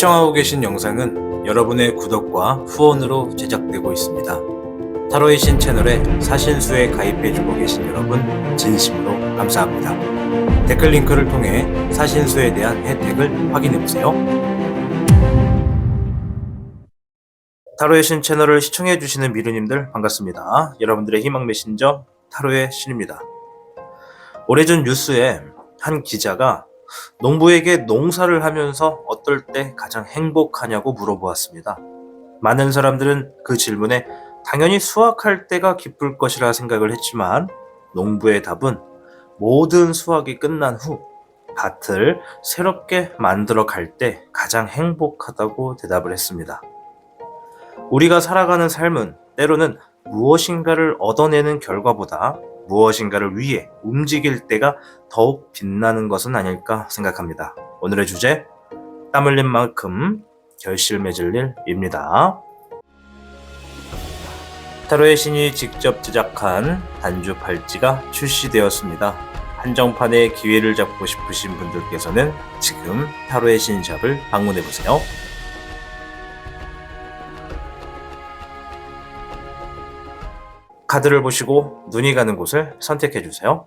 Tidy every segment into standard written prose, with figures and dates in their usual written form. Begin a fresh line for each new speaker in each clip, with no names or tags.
시청하고 계신 영상은 여러분의 구독과 후원으로 제작되고 있습니다. 타로의 신 채널에 사신수에 가입해주고 계신 여러분 진심으로 감사합니다. 댓글 링크를 통해 사신수에 대한 혜택을 확인해보세요. 타로의 신 채널을 시청해주시는 미르님들 반갑습니다. 여러분들의 희망 메신저 타로의 신입니다. 오래전 뉴스에 한 기자가 농부에게 농사를 하면서 어떨 때 가장 행복하냐고 물어보았습니다. 많은 사람들은 그 질문에 당연히 수확할 때가 기쁠 것이라 생각을 했지만 농부의 답은 모든 수확이 끝난 후 밭을 새롭게 만들어 갈 때 가장 행복하다고 대답을 했습니다. 우리가 살아가는 삶은 때로는 무엇인가를 얻어내는 결과보다 무엇인가를 위해 움직일 때가 더욱 빛나는 것은 아닐까 생각합니다. 오늘의 주제, 땀 흘린 만큼 결실 맺을 일입니다. 타로의 신이 직접 제작한 단주 팔찌가 출시되었습니다. 한정판의 기회를 잡고 싶으신 분들께서는 지금 타로의 신샵을 방문해보세요. 카드를 보시고 눈이 가는 곳을 선택해주세요.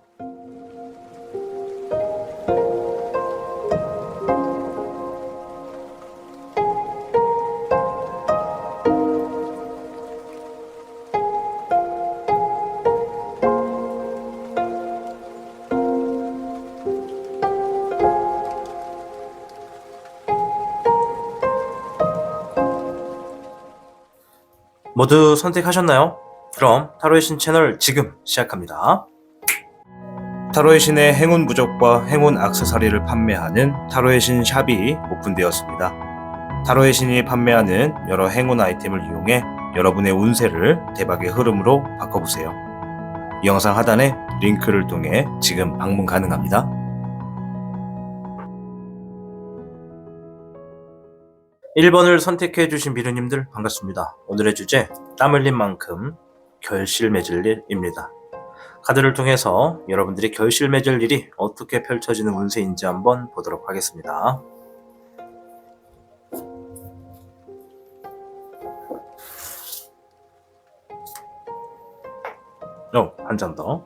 모두 선택하셨나요? 그럼 타로의 신 채널 지금 시작합니다. 타로의 신의 행운 부적과 행운 액세서리를 판매하는 타로의 신 샵이 오픈되었습니다. 타로의 신이 판매하는 여러 행운 아이템을 이용해 여러분의 운세를 대박의 흐름으로 바꿔보세요. 이 영상 하단에 링크를 통해 지금 방문 가능합니다. 1번을 선택해주신 미르님들 반갑습니다. 오늘의 주제, 땀 흘린 만큼 결실 맺을 일입니다. 카드를 통해서 여러분들이 결실 맺을 일이 어떻게 펼쳐지는 운세인지 한번 보도록 하겠습니다. 한 장 더.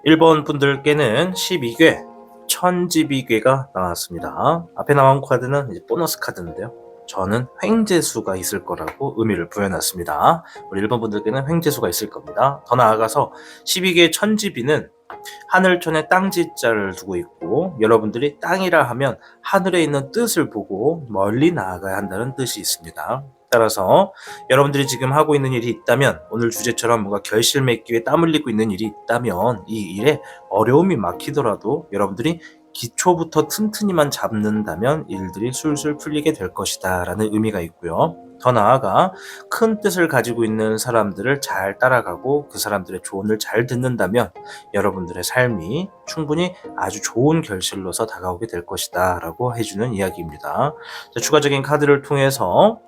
(1번) 분들께는 12괴 천지비괴가 나왔습니다. 앞에 나온 카드는 이제 보너스 카드인데요. 저는 횡재수가 있을 거라고 의미를 부여놨습니다. 우리 1번 분들께는 횡재수가 있을 겁니다. 더 나아가서 12개 천지비는 하늘천에 땅지자를 두고 있고, 여러분들이 땅이라 하면 하늘에 있는 뜻을 보고 멀리 나아가야 한다는 뜻이 있습니다. 따라서 여러분들이 지금 하고 있는 일이 있다면, 오늘 주제처럼 뭔가 결실 맺기 위해 땀 흘리고 있는 일이 있다면 이 일에 어려움이 막히더라도 여러분들이 기초부터 튼튼히만 잡는다면 일들이 술술 풀리게 될 것이다 라는 의미가 있고요. 더 나아가 큰 뜻을 가지고 있는 사람들을 잘 따라가고 그 사람들의 조언을 잘 듣는다면 여러분들의 삶이 충분히 아주 좋은 결실로서 다가오게 될 것이다 라고 해주는 이야기입니다. 자, 추가적인 카드를 통해서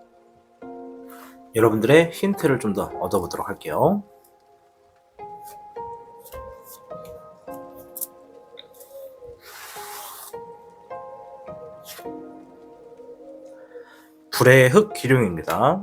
여러분들의 힌트를 좀 더 얻어보도록 할게요. 불의 흑 기룡입니다.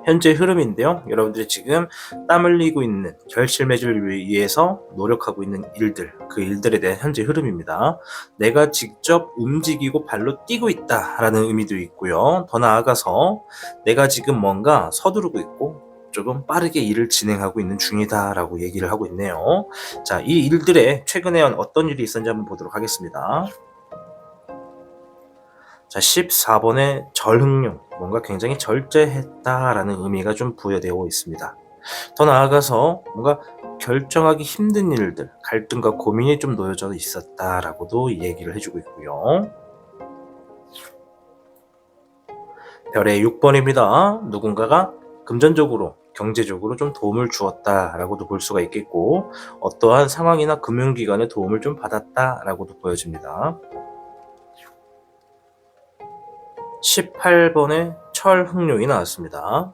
현재 흐름인데요. 여러분들이 지금 땀 흘리고 있는 결실 맺을 위해서 노력하고 있는 일들, 그 일들에 대한 현재 흐름입니다. 내가 직접 움직이고 발로 뛰고 있다라는 의미도 있고요. 더 나아가서 내가 지금 뭔가 서두르고 있고 조금 빠르게 일을 진행하고 있는 중이다라고 얘기를 하고 있네요. 자, 이 일들에 최근에 어떤 일이 있었는지 한번 보도록 하겠습니다. 자, 14번의 절흥룡, 뭔가 굉장히 절제했다라는 의미가 좀 부여되고 있습니다. 더 나아가서 뭔가 결정하기 힘든 일들, 갈등과 고민이 좀 놓여져 있었다라고도 얘기를 해주고 있고요. 별의 6번입니다. 누군가가 금전적으로, 경제적으로 좀 도움을 주었다라고도 볼 수가 있겠고, 어떠한 상황이나 금융기관의 도움을 좀 받았다라고도 보여집니다. 18번의 철흥룡이 나왔습니다.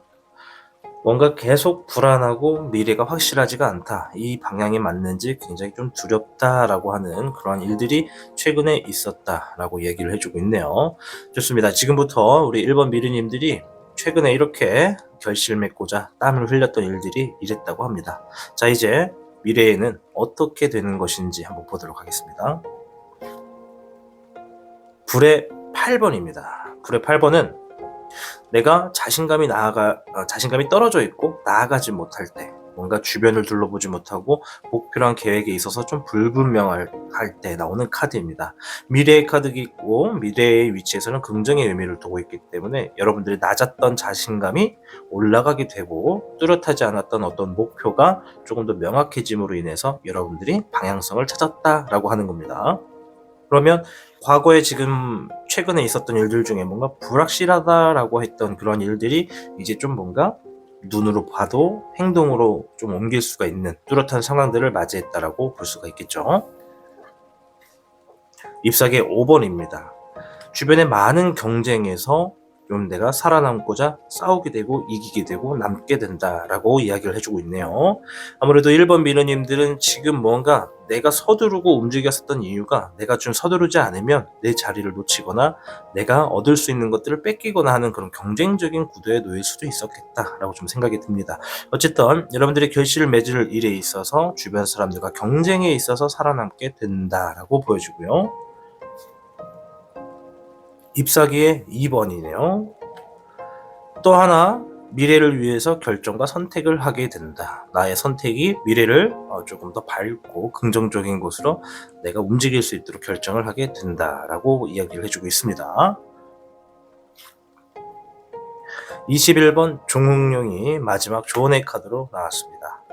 뭔가 계속 불안하고 미래가 확실하지가 않다. 이 방향이 맞는지 굉장히 좀 두렵다라고 하는 그러한 일들이 최근에 있었다라고 얘기를 해주고 있네요. 좋습니다. 지금부터 우리 1번 미르님들이 최근에 이렇게 결실 맺고자 땀을 흘렸던 일들이 이랬다고 합니다. 자, 이제 미래에는 어떻게 되는 것인지 한번 보도록 하겠습니다. 불의 8번입니다. 불의 8번은 내가 자신감이 떨어져 있고 나아가지 못할 때, 뭔가 주변을 둘러보지 못하고 목표랑 계획에 있어서 좀 불분명할 때 나오는 카드입니다. 미래의 카드가 있고 미래의 위치에서는 긍정의 의미를 두고 있기 때문에 여러분들이 낮았던 자신감이 올라가게 되고 뚜렷하지 않았던 어떤 목표가 조금 더 명확해짐으로 인해서 여러분들이 방향성을 찾았다라고 하는 겁니다. 그러면 과거에 지금 최근에 있었던 일들 중에 뭔가 불확실하다라고 했던 그런 일들이 이제 좀 뭔가 눈으로 봐도 행동으로 좀 옮길 수가 있는 뚜렷한 상황들을 맞이했다라고 볼 수가 있겠죠. 잎사귀의 5번입니다. 주변의 많은 경쟁에서 좀 내가 살아남고자 싸우게 되고 이기게 되고 남게 된다라고 이야기를 해주고 있네요. 아무래도 1번 미르님들은 지금 뭔가 내가 서두르고 움직였었던 이유가 내가 좀 서두르지 않으면 내 자리를 놓치거나 내가 얻을 수 있는 것들을 뺏기거나 하는 그런 경쟁적인 구도에 놓일 수도 있었겠다라고 좀 생각이 듭니다. 어쨌든 여러분들이 결실을 맺을 일에 있어서 주변 사람들과 경쟁에 있어서 살아남게 된다라고 보여주고요. 잎사귀의 2번이네요. 또 하나, 미래를 위해서 결정과 선택을 하게 된다. 나의 선택이 미래를 조금 더 밝고 긍정적인 곳으로 내가 움직일 수 있도록 결정을 하게 된다라고 이야기를 해주고 있습니다. 21번 종흑룡이 마지막 조언의 카드로 나왔습니다.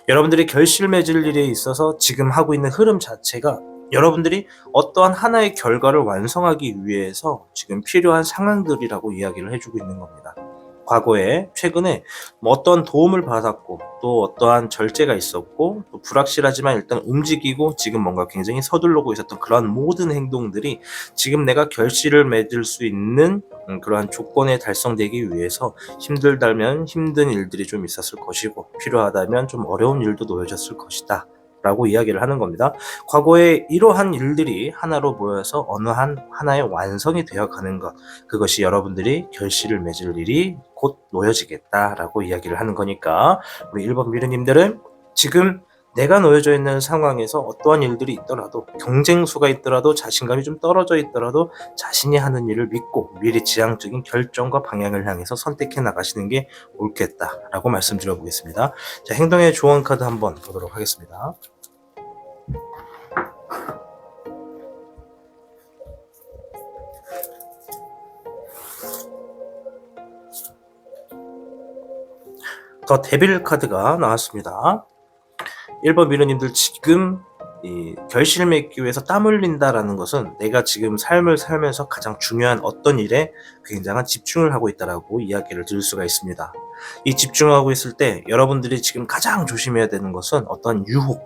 여러분들이 결실 맺을 일에 있어서 지금 하고 있는 흐름 자체가 여러분들이 어떠한 하나의 결과를 완성하기 위해서 지금 필요한 상황들이라고 이야기를 해주고 있는 겁니다. 과거에 최근에 어떠한 도움을 받았고 또 어떠한 절제가 있었고 또 불확실하지만 일단 움직이고 지금 뭔가 굉장히 서둘르고 있었던 그런 모든 행동들이 지금 내가 결실을 맺을 수 있는 그러한 조건에 달성되기 위해서 힘들다면 힘든 일들이 좀 있었을 것이고 필요하다면 좀 어려운 일도 놓여졌을 것이다 라고 이야기를 하는 겁니다. 과거에 이러한 일들이 하나로 모여서 어느 하나의 완성이 되어가는 것, 그것이 여러분들이 결실을 맺을 일이 곧 놓여지겠다라고 이야기를 하는 거니까 우리 1번 미르님들은 지금 내가 놓여져 있는 상황에서 어떠한 일들이 있더라도 경쟁수가 있더라도 자신감이 좀 떨어져 있더라도 자신이 하는 일을 믿고 미래 지향적인 결정과 방향을 향해서 선택해 나가시는 게 옳겠다라고 말씀드려 보겠습니다. 자, 행동의 조언 카드 한번 보도록 하겠습니다. 더 데빌 카드가 나왔습니다. 1번 미르님들 지금 이 결실 맺기 위해서 땀 흘린다라는 것은 내가 지금 삶을 살면서 가장 중요한 어떤 일에 굉장한 집중을 하고 있다라고 이야기를 드릴 수가 있습니다. 이 집중하고 있을 때 여러분들이 지금 가장 조심해야 되는 것은 어떠한 유혹,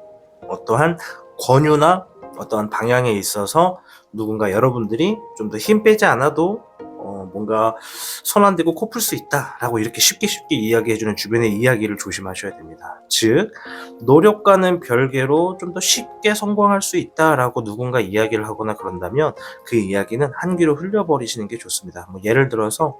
어떠한 권유나 어떠한 방향에 있어서 누군가 여러분들이 좀 더 힘 빼지 않아도 뭔가 손 안 대고 코 풀 수 있다라고 이렇게 쉽게 이야기해주는 주변의 이야기를 조심하셔야 됩니다. 즉 노력과는 별개로 좀 더 쉽게 성공할 수 있다라고 누군가 이야기를 하거나 그런다면 그 이야기는 한 귀로 흘려버리시는 게 좋습니다. 뭐 예를 들어서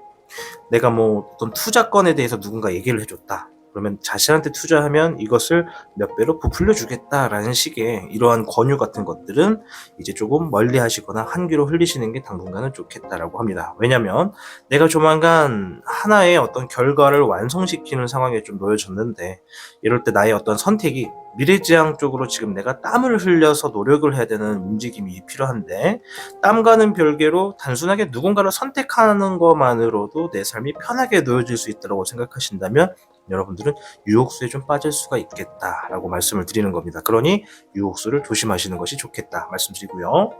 내가 뭐 어떤 투자건에 대해서 누군가 얘기를 해줬다. 그러면 자신한테 투자하면 이것을 몇 배로 부풀려 주겠다라는 식의 이러한 권유 같은 것들은 이제 조금 멀리 하시거나 한 귀로 흘리시는 게 당분간은 좋겠다라고 합니다. 왜냐면 내가 조만간 하나의 어떤 결과를 완성시키는 상황에 좀 놓여졌는데 이럴 때 나의 어떤 선택이 미래지향 쪽으로 지금 내가 땀을 흘려서 노력을 해야 되는 움직임이 필요한데 땀과는 별개로 단순하게 누군가를 선택하는 것만으로도 내 삶이 편하게 놓여질 수 있다고 생각하신다면 여러분들은 유혹수에 좀 빠질 수가 있겠다라고 말씀을 드리는 겁니다. 그러니 유혹수를 조심하시는 것이 좋겠다 말씀드리고요.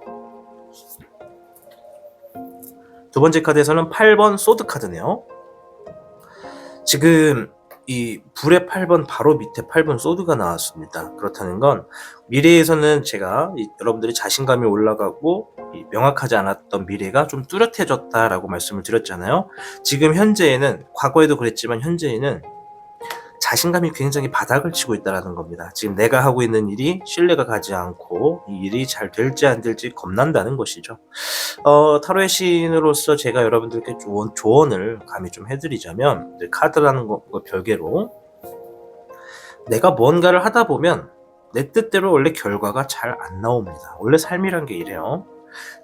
두 번째 카드에서는 8번 소드 카드네요. 지금 이 불의 8번 바로 밑에 8번 소드가 나왔습니다. 그렇다는 건 미래에서는 제가 여러분들이 자신감이 올라가고 명확하지 않았던 미래가 좀 뚜렷해졌다라고 말씀을 드렸잖아요. 지금 현재에는 과거에도 그랬지만 현재에는 자신감이 굉장히 바닥을 치고 있다는 겁니다. 지금 내가 하고 있는 일이 신뢰가 가지 않고 이 일이 잘 될지 안 될지 겁난다는 것이죠. 타로의 신으로서 제가 여러분들께 조언을 감히 좀 해드리자면, 카드라는 것과 별개로 내가 뭔가를 하다 보면 내 뜻대로 원래 결과가 잘 안 나옵니다. 원래 삶이란 게 이래요.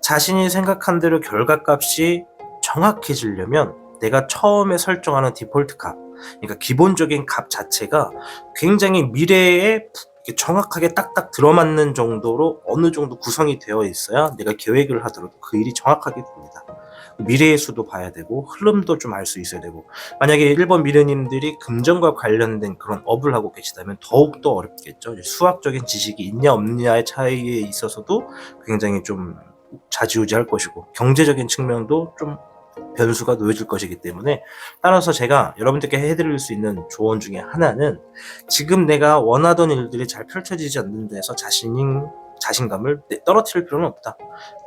자신이 생각한 대로 결과값이 정확해지려면 내가 처음에 설정하는 디폴트 값, 그러니까 기본적인 값 자체가 굉장히 미래에 정확하게 딱딱 들어맞는 정도로 어느 정도 구성이 되어 있어야 내가 계획을 하더라도 그 일이 정확하게 됩니다. 미래의 수도 봐야 되고 흐름도 좀 알 수 있어야 되고, 만약에 1번 미래님들이 금전과 관련된 그런 업을 하고 계시다면 더욱더 어렵겠죠. 수학적인 지식이 있냐 없느냐의 차이에 있어서도 굉장히 좀 좌지우지할 것이고, 경제적인 측면도 좀 변수가 놓여질 것이기 때문에, 따라서 제가 여러분들께 해드릴 수 있는 조언 중에 하나는, 지금 내가 원하던 일들이 잘 펼쳐지지 않는 데서 자신감을 떨어뜨릴 필요는 없다.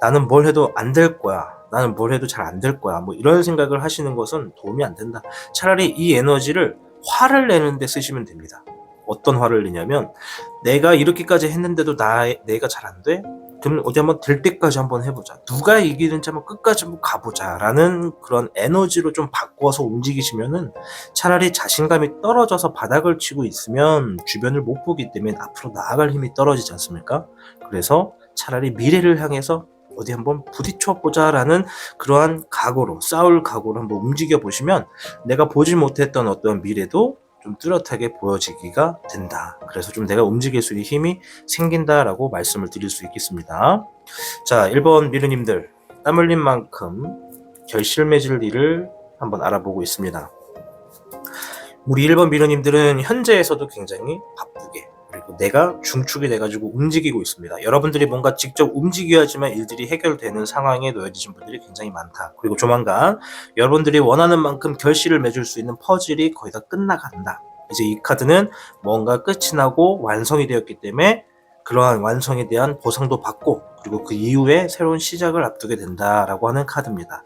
나는 뭘 해도 안 될 거야. 나는 뭘 해도 잘 안 될 거야. 뭐 이런 생각을 하시는 것은 도움이 안 된다. 차라리 이 에너지를 화를 내는 데 쓰시면 됩니다. 어떤 화를 내냐면, 내가 이렇게까지 했는데도 내가 잘 안 돼? 그럼 어디 한번 될 때까지 한번 해보자. 누가 이기는지 한번 끝까지 한번 가보자. 라는 그런 에너지로 좀 바꿔서 움직이시면은, 차라리 자신감이 떨어져서 바닥을 치고 있으면 주변을 못 보기 때문에 앞으로 나아갈 힘이 떨어지지 않습니까? 그래서 차라리 미래를 향해서 어디 한번 부딪혀보자 라는 그러한 각오로, 싸울 각오로 한번 움직여 보시면 내가 보지 못했던 어떤 미래도 좀 뚜렷하게 보여지기가 된다. 그래서 좀 내가 움직일 수 있는 힘이 생긴다라고 말씀을 드릴 수 있겠습니다. 자, 1번 미르님들, 땀 흘린 만큼 결실 맺을 일을 한번 알아보고 있습니다. 우리 1번 미르님들은 현재에서도 굉장히 바쁘게, 그리고 내가 중축이 돼가지고 움직이고 있습니다. 여러분들이 뭔가 직접 움직여야지만 일들이 해결되는 상황에 놓여지신 분들이 굉장히 많다. 그리고 조만간 여러분들이 원하는 만큼 결실을 맺을 수 있는 퍼즐이 거의 다 끝나간다. 이제 이 카드는 뭔가 끝이 나고 완성이 되었기 때문에 그러한 완성에 대한 보상도 받고, 그리고 그 이후에 새로운 시작을 앞두게 된다라고 하는 카드입니다.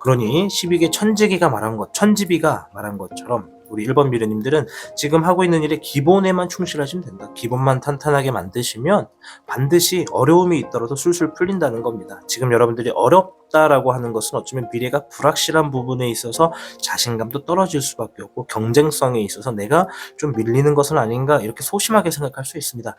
그러니 12개 천지비가 말한 것처럼 우리 1번 미르님들은 지금 하고 있는 일의 기본에만 충실하시면 된다. 기본만 탄탄하게 만드시면 반드시 어려움이 있더라도 술술 풀린다는 겁니다. 지금 여러분들이 어렵다라고 하는 것은 어쩌면 미래가 불확실한 부분에 있어서 자신감도 떨어질 수밖에 없고, 경쟁성에 있어서 내가 좀 밀리는 것은 아닌가, 이렇게 소심하게 생각할 수 있습니다.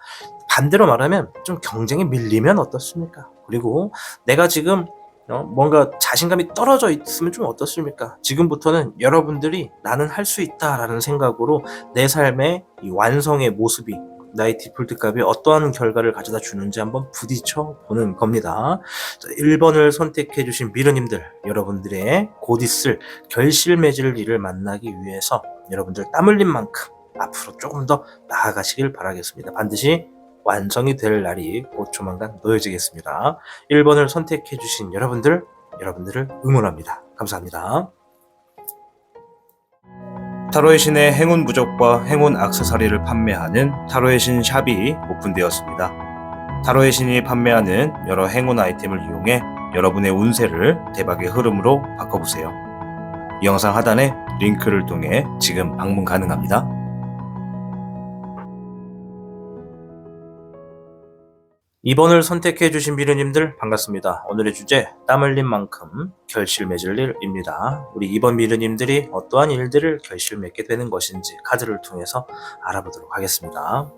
반대로 말하면 좀 경쟁에 밀리면 어떻습니까? 그리고 내가 지금 뭔가 자신감이 떨어져 있으면 좀 어떻습니까? 지금부터는 여러분들이 나는 할 수 있다라는 생각으로 내 삶의 이 완성의 모습이, 나의 디폴트 값이 어떠한 결과를 가져다 주는지 한번 부딪혀 보는 겁니다. 자, 1번을 선택해 주신 미르님들, 여러분들의 곧 있을 결실 맺을 일을 만나기 위해서 여러분들 땀 흘린 만큼 앞으로 조금 더 나아가시길 바라겠습니다. 반드시 완성이 될 날이 곧 조만간 놓여지겠습니다. 1번을 선택해주신 여러분들을 응원합니다. 감사합니다. 타로의 신의 행운 부적과 행운 액세서리를 판매하는 타로의 신 샵이 오픈되었습니다. 타로의 신이 판매하는 여러 행운 아이템을 이용해 여러분의 운세를 대박의 흐름으로 바꿔보세요. 이 영상 하단에 링크를 통해 지금 방문 가능합니다. 2번을 선택해주신 미르님들 반갑습니다. 오늘의 주제, 땀 흘린 만큼 결실 맺을 일입니다. 우리 2번 미르님들이 어떠한 일들을 결실 맺게 되는 것인지 카드를 통해서 알아보도록 하겠습니다.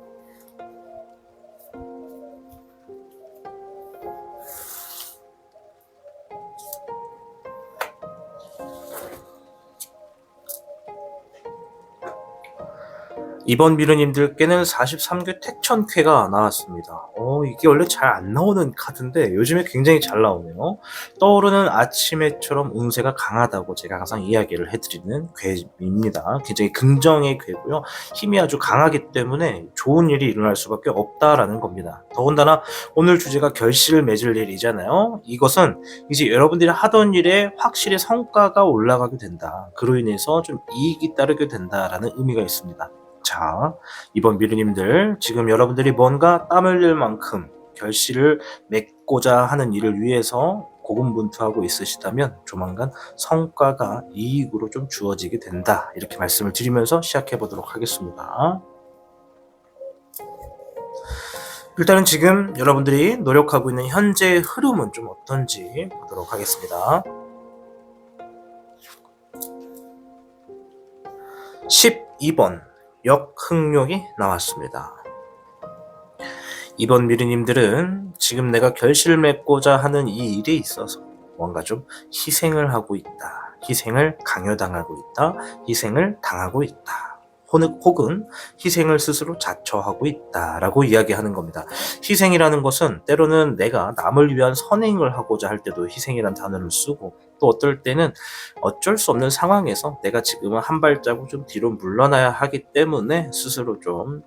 이번 미르님들께는 43개 택천쾌가 나왔습니다. 이게 원래 잘 안 나오는 카드인데 요즘에 굉장히 잘 나오네요. 떠오르는 아침에처럼 운세가 강하다고 제가 항상 이야기를 해드리는 괴입니다. 굉장히 긍정의 괴고요. 힘이 아주 강하기 때문에 좋은 일이 일어날 수밖에 없다라는 겁니다. 더군다나 오늘 주제가 결실을 맺을 일이잖아요. 이것은 이제 여러분들이 하던 일에 확실히 성과가 올라가게 된다. 그로 인해서 좀 이익이 따르게 된다라는 의미가 있습니다. 자, 이번 미르님들, 지금 여러분들이 뭔가 땀 흘릴 만큼 결실을 맺고자 하는 일을 위해서 고군분투하고 있으시다면 조만간 성과가 이익으로 좀 주어지게 된다. 이렇게 말씀을 드리면서 시작해 보도록 하겠습니다. 일단은 지금 여러분들이 노력하고 있는 현재의 흐름은 좀 어떤지 보도록 하겠습니다. 12번 역흥룡이 나왔습니다. 이번 미르님들은 지금 내가 결실을 맺고자 하는 이 일에 있어서 뭔가 좀 희생을 하고 있다. 희생을 강요당하고 있다. 희생을 당하고 있다. 혹은 희생을 스스로 자처하고 있다라고 이야기하는 겁니다. 희생이라는 것은 때로는 내가 남을 위한 선행을 하고자 할 때도 희생이라는 단어를 쓰고, 또 어떨 때는 어쩔 수 없는 상황에서 내가 지금은 한 발자국 좀 뒤로 물러나야 하기 때문에 스스로 좀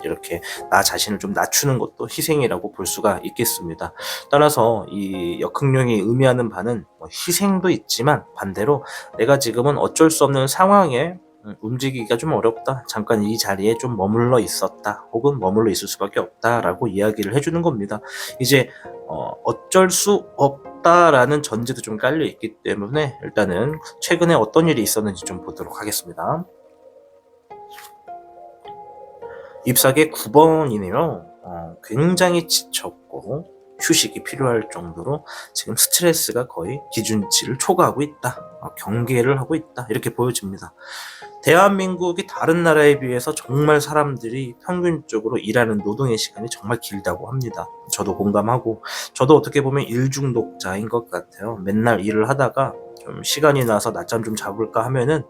이렇게 나 자신을 좀 낮추는 것도 희생이라고 볼 수가 있겠습니다. 따라서 이 역흥룡이 의미하는 바는 희생도 있지만 반대로 내가 지금은 어쩔 수 없는 상황에 움직이기가 좀 어렵다. 잠깐 이 자리에 좀 머물러 있었다. 혹은 머물러 있을 수밖에 없다라고 이야기를 해주는 겁니다. 이제 어쩔 수 없다라는 전제도 좀 깔려 있기 때문에 일단은 최근에 어떤 일이 있었는지 좀 보도록 하겠습니다. 잎사귀 9번이네요. 굉장히 지쳤고 휴식이 필요할 정도로 지금 스트레스가 거의 기준치를 초과하고 있다. 경계를 하고 있다. 이렇게 보여집니다. 대한민국이 다른 나라에 비해서 정말 사람들이 평균적으로 일하는 노동의 시간이 정말 길다고 합니다. 저도 공감하고, 저도 어떻게 보면 일 중독자인 것 같아요. 맨날 일을 하다가 좀 시간이 나서 낮잠 좀 자볼까 하면은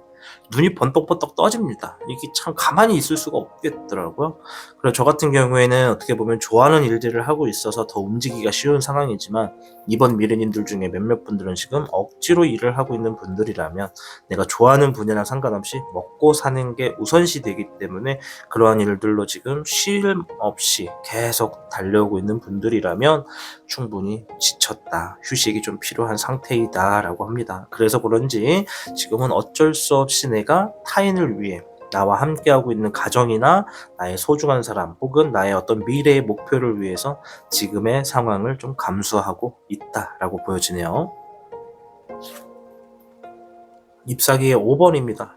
눈이 번떡번떡 떠집니다. 이게 참 가만히 있을 수가 없겠더라고요. 그래서 저 같은 경우에는 어떻게 보면 좋아하는 일들을 하고 있어서 더 움직이기가 쉬운 상황이지만, 이번 미래님들 중에 몇몇 분들은 지금 억지로 일을 하고 있는 분들이라면 내가 좋아하는 분야랑 상관없이 먹고 사는 게 우선시 되기 때문에 그러한 일들로 지금 쉴 없이 계속 달려오고 있는 분들이라면 충분히 지쳤다, 휴식이 좀 필요한 상태이다 라고 합니다. 그래서 그런지 지금은 어쩔 수 없이 내가 타인을 위해, 나와 함께하고 있는 가정이나 나의 소중한 사람 혹은 나의 어떤 미래의 목표를 위해서 지금의 상황을 좀 감수하고 있다라고 보여지네요. 잎사귀의 5번입니다.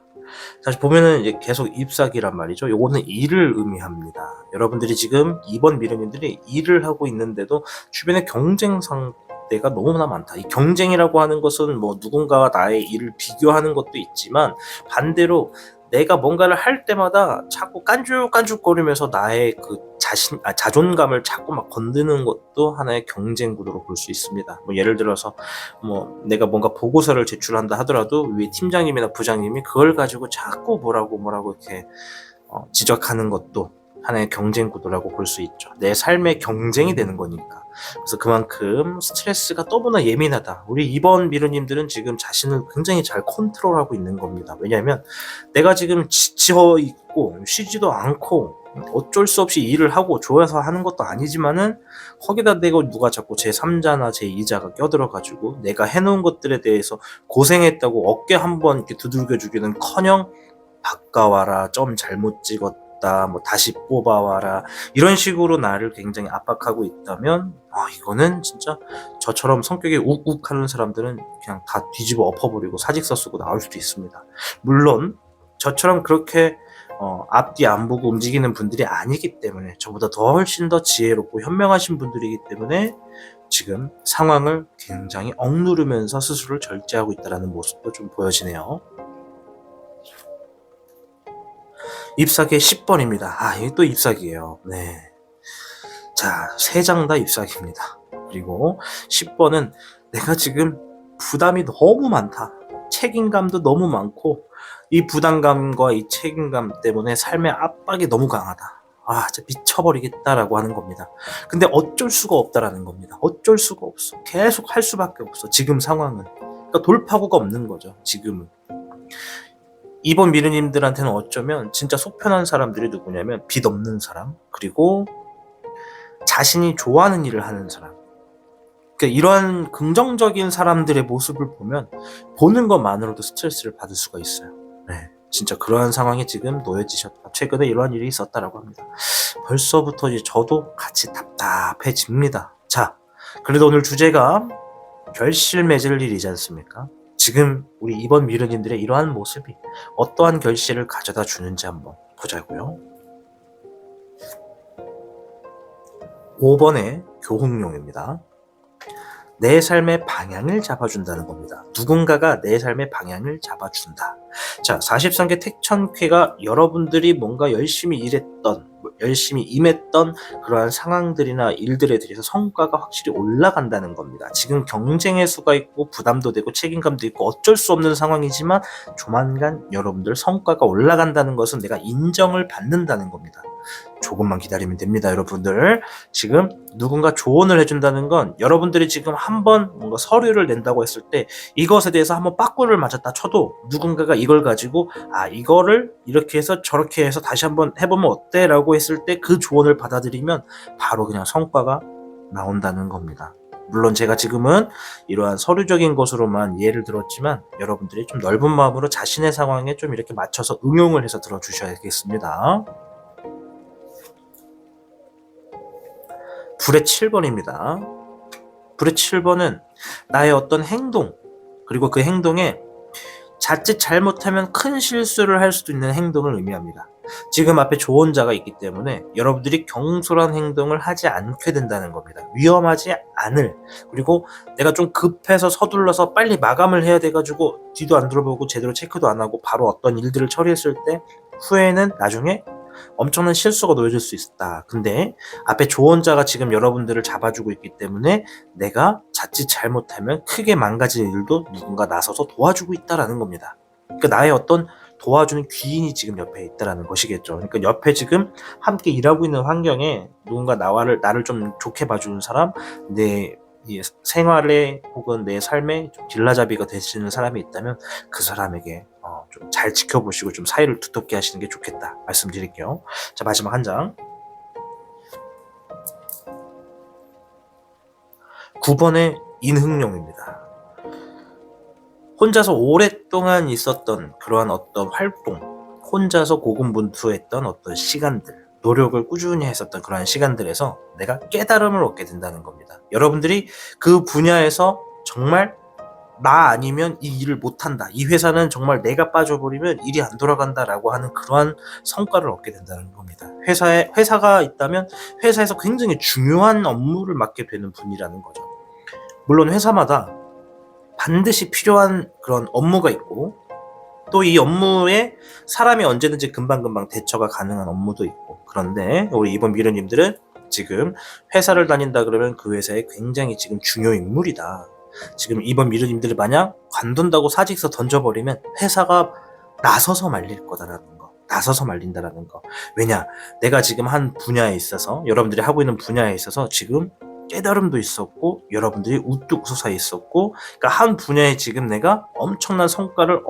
사실 보면은 이제 계속 잎사귀란 말이죠. 요거는 일을 의미합니다. 여러분들이 지금 2번 미래님들이 일을 하고 있는데도 주변에 경쟁 상대가 너무나 많다. 이 경쟁이라고 하는 것은 뭐 누군가와 나의 일을 비교하는 것도 있지만, 반대로 내가 뭔가를 할 때마다 자꾸 깐죽깐죽거리면서 나의 그 자존감을 자꾸 막 건드는 것도 하나의 경쟁 구도로 볼 수 있습니다. 뭐 예를 들어서 뭐 내가 뭔가 보고서를 제출한다 하더라도 위에 팀장님이나 부장님이 그걸 가지고 자꾸 뭐라고 이렇게 지적하는 것도 하나의 경쟁 구도라고 볼 수 있죠. 내 삶의 경쟁이 되는 거니까. 그래서 그만큼 스트레스가 너무나 예민하다. 우리 이번 미르님들은 지금 자신을 굉장히 잘 컨트롤하고 있는 겁니다. 왜냐하면 내가 지금 지쳐 있고 쉬지도 않고 어쩔 수 없이 일을 하고 좋아서 하는 것도 아니지만은, 거기다 대고 누가 자꾸 제3자나 제2자가 껴들어가지고 내가 해놓은 것들에 대해서 고생했다고 어깨 한번 이렇게 두들겨 주기는 커녕 바꿔와라, 점 잘못 찍었다, 뭐 다시 뽑아와라, 이런 식으로 나를 굉장히 압박하고 있다면 이거는 진짜 저처럼 성격이 욱욱하는 사람들은 그냥 다 뒤집어 엎어버리고 사직서 쓰고 나올 수도 있습니다. 물론 저처럼 그렇게 앞뒤 안 보고 움직이는 분들이 아니기 때문에, 저보다 더 훨씬 더 지혜롭고 현명하신 분들이기 때문에 지금 상황을 굉장히 억누르면서 스스로를 절제하고 있다는 모습도 좀 보여지네요. 잎사귀의 10번입니다. 이게 또 잎사귀예요. 네. 자, 3장 다 잎사귀입니다. 그리고 10번은 내가 지금 부담이 너무 많다. 책임감도 너무 많고, 이 부담감과 이 책임감 때문에 삶의 압박이 너무 강하다. 진짜 미쳐버리겠다라고 하는 겁니다. 근데 어쩔 수가 없다라는 겁니다. 어쩔 수가 없어. 계속 할 수밖에 없어. 지금 상황은. 그러니까 돌파구가 없는 거죠. 지금은. 이번 미르님들한테는 어쩌면 진짜 속 편한 사람들이 누구냐면, 빚 없는 사람, 그리고 자신이 좋아하는 일을 하는 사람. 그러니까 이러한 긍정적인 사람들의 모습을 보는 것만으로도 스트레스를 받을 수가 있어요. 네, 진짜 그러한 상황에 지금 놓여지셨다. 최근에 이러한 일이 있었다라고 합니다. 벌써부터 이제 저도 같이 답답해집니다. 자, 그래도 오늘 주제가 결실 맺을 일이지 않습니까? 지금 우리 이번 미르님들의 이러한 모습이 어떠한 결실을 가져다 주는지 한번 보자고요. 5번의 교훈용입니다. 내 삶의 방향을 잡아준다는 겁니다. 누군가가 내 삶의 방향을 잡아준다. 자, 43개 택천쾌가 여러분들이 뭔가 열심히 일했던, 열심히 임했던 그러한 상황들이나 일들에 대해서 성과가 확실히 올라간다는 겁니다. 지금 경쟁의 수가 있고 부담도 되고 책임감도 있고 어쩔 수 없는 상황이지만 조만간 여러분들 성과가 올라간다는 것은 내가 인정을 받는다는 겁니다. 조금만 기다리면 됩니다, 여러분들. 지금 누군가 조언을 해준다는 건 여러분들이 지금 한번 뭔가 서류를 낸다고 했을 때 이것에 대해서 한번 빠꾸를 맞았다 쳐도 누군가가 이걸 가지고 이거를 이렇게 해서 저렇게 해서 다시 한번 해보면 어때? 라고 했을 때 그 조언을 받아들이면 바로 그냥 성과가 나온다는 겁니다. 물론 제가 지금은 이러한 서류적인 것으로만 예를 들었지만 여러분들이 좀 넓은 마음으로 자신의 상황에 좀 이렇게 맞춰서 응용을 해서 들어주셔야겠습니다. 불의 7번입니다. 불의 7번은 나의 어떤 행동, 그리고 그 행동에 자칫 잘못하면 큰 실수를 할 수도 있는 행동을 의미합니다. 지금 앞에 조언자가 있기 때문에 여러분들이 경솔한 행동을 하지 않게 된다는 겁니다. 위험하지 않을, 그리고 내가 좀 급해서 서둘러서 빨리 마감을 해야 돼가지고 뒤도 안 돌아보고 제대로 체크도 안 하고 바로 어떤 일들을 처리했을 때 후회는 나중에 엄청난 실수가 놓여질 수 있다. 근데 앞에 조언자가 지금 여러분들을 잡아주고 있기 때문에 내가 자칫 잘못하면 크게 망가질 일도 누군가 나서서 도와주고 있다라는 겁니다. 그러니까 나의 어떤 도와주는 귀인이 지금 옆에 있다라는 것이겠죠. 그러니까 옆에 지금 함께 일하고 있는 환경에 누군가 나를 좀 좋게 봐주는 사람, 내 생활에 혹은 내 삶에 좀 길라잡이가 되시는 사람이 있다면 그 사람에게 좀 잘 지켜보시고 좀 사이를 두텁게 하시는 게 좋겠다 말씀드릴게요. 자, 마지막 한 장. 9번의 인흥룡입니다. 혼자서 오랫동안 있었던 그러한 어떤 활동, 혼자서 고군분투했던 어떤 시간들, 노력을 꾸준히 했었던 그러한 시간들에서 내가 깨달음을 얻게 된다는 겁니다. 여러분들이 그 분야에서 정말 나 아니면 이 일을 못한다, 이 회사는 정말 내가 빠져버리면 일이 안 돌아간다라고 하는 그러한 성과를 얻게 된다는 겁니다. 회사가 있다면 회사에서 굉장히 중요한 업무를 맡게 되는 분이라는 거죠. 물론 회사마다 반드시 필요한 그런 업무가 있고 또 이 업무에 사람이 언제든지 금방금방 대처가 가능한 업무도 있고, 그런데 우리 이번 미르님들은 지금 회사를 다닌다 그러면 그 회사에 굉장히 지금 중요 인물이다. 지금 이번 미르님들을 만약 관둔다고 사직서 던져버리면 회사가 나서서 말릴 거다라는 거, 나서서 말린다라는 거. 왜냐, 내가 지금 한 분야에 있어서, 여러분들이 하고 있는 분야에 있어서 지금 깨달음도 있었고 여러분들이 우뚝 솟아 있었고, 그러니까 한 분야에 지금 내가 엄청난 성과를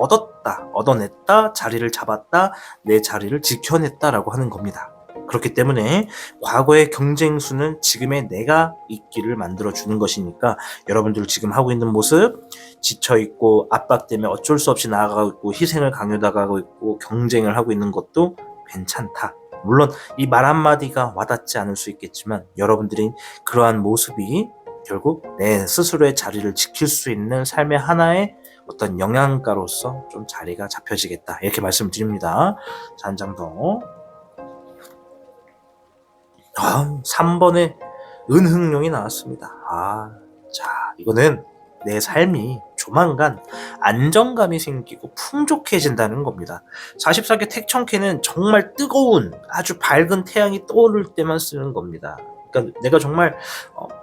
얻어냈다, 자리를 잡았다, 내 자리를 지켜냈다라고 하는 겁니다. 그렇기 때문에 과거의 경쟁수는 지금의 내가 있기를 만들어주는 것이니까 여러분들 지금 하고 있는 모습, 지쳐있고 압박 때문에 어쩔 수 없이 나아가고 있고 희생을 강요당하고 있고 경쟁을 하고 있는 것도 괜찮다. 물론 이 말 한마디가 와닿지 않을 수 있겠지만 여러분들이 그러한 모습이 결국 내 스스로의 자리를 지킬 수 있는 삶의 하나의 어떤 영양가로서 좀 자리가 잡혀지겠다, 이렇게 말씀드립니다. 자, 한 장 더. 3번의 은흥룡이 나왔습니다. 자, 이거는 내 삶이 조만간 안정감이 생기고 풍족해진다는 겁니다. 44개 택천캐는 정말 뜨거운 아주 밝은 태양이 떠오를 때만 쓰는 겁니다. 그러니까 내가 정말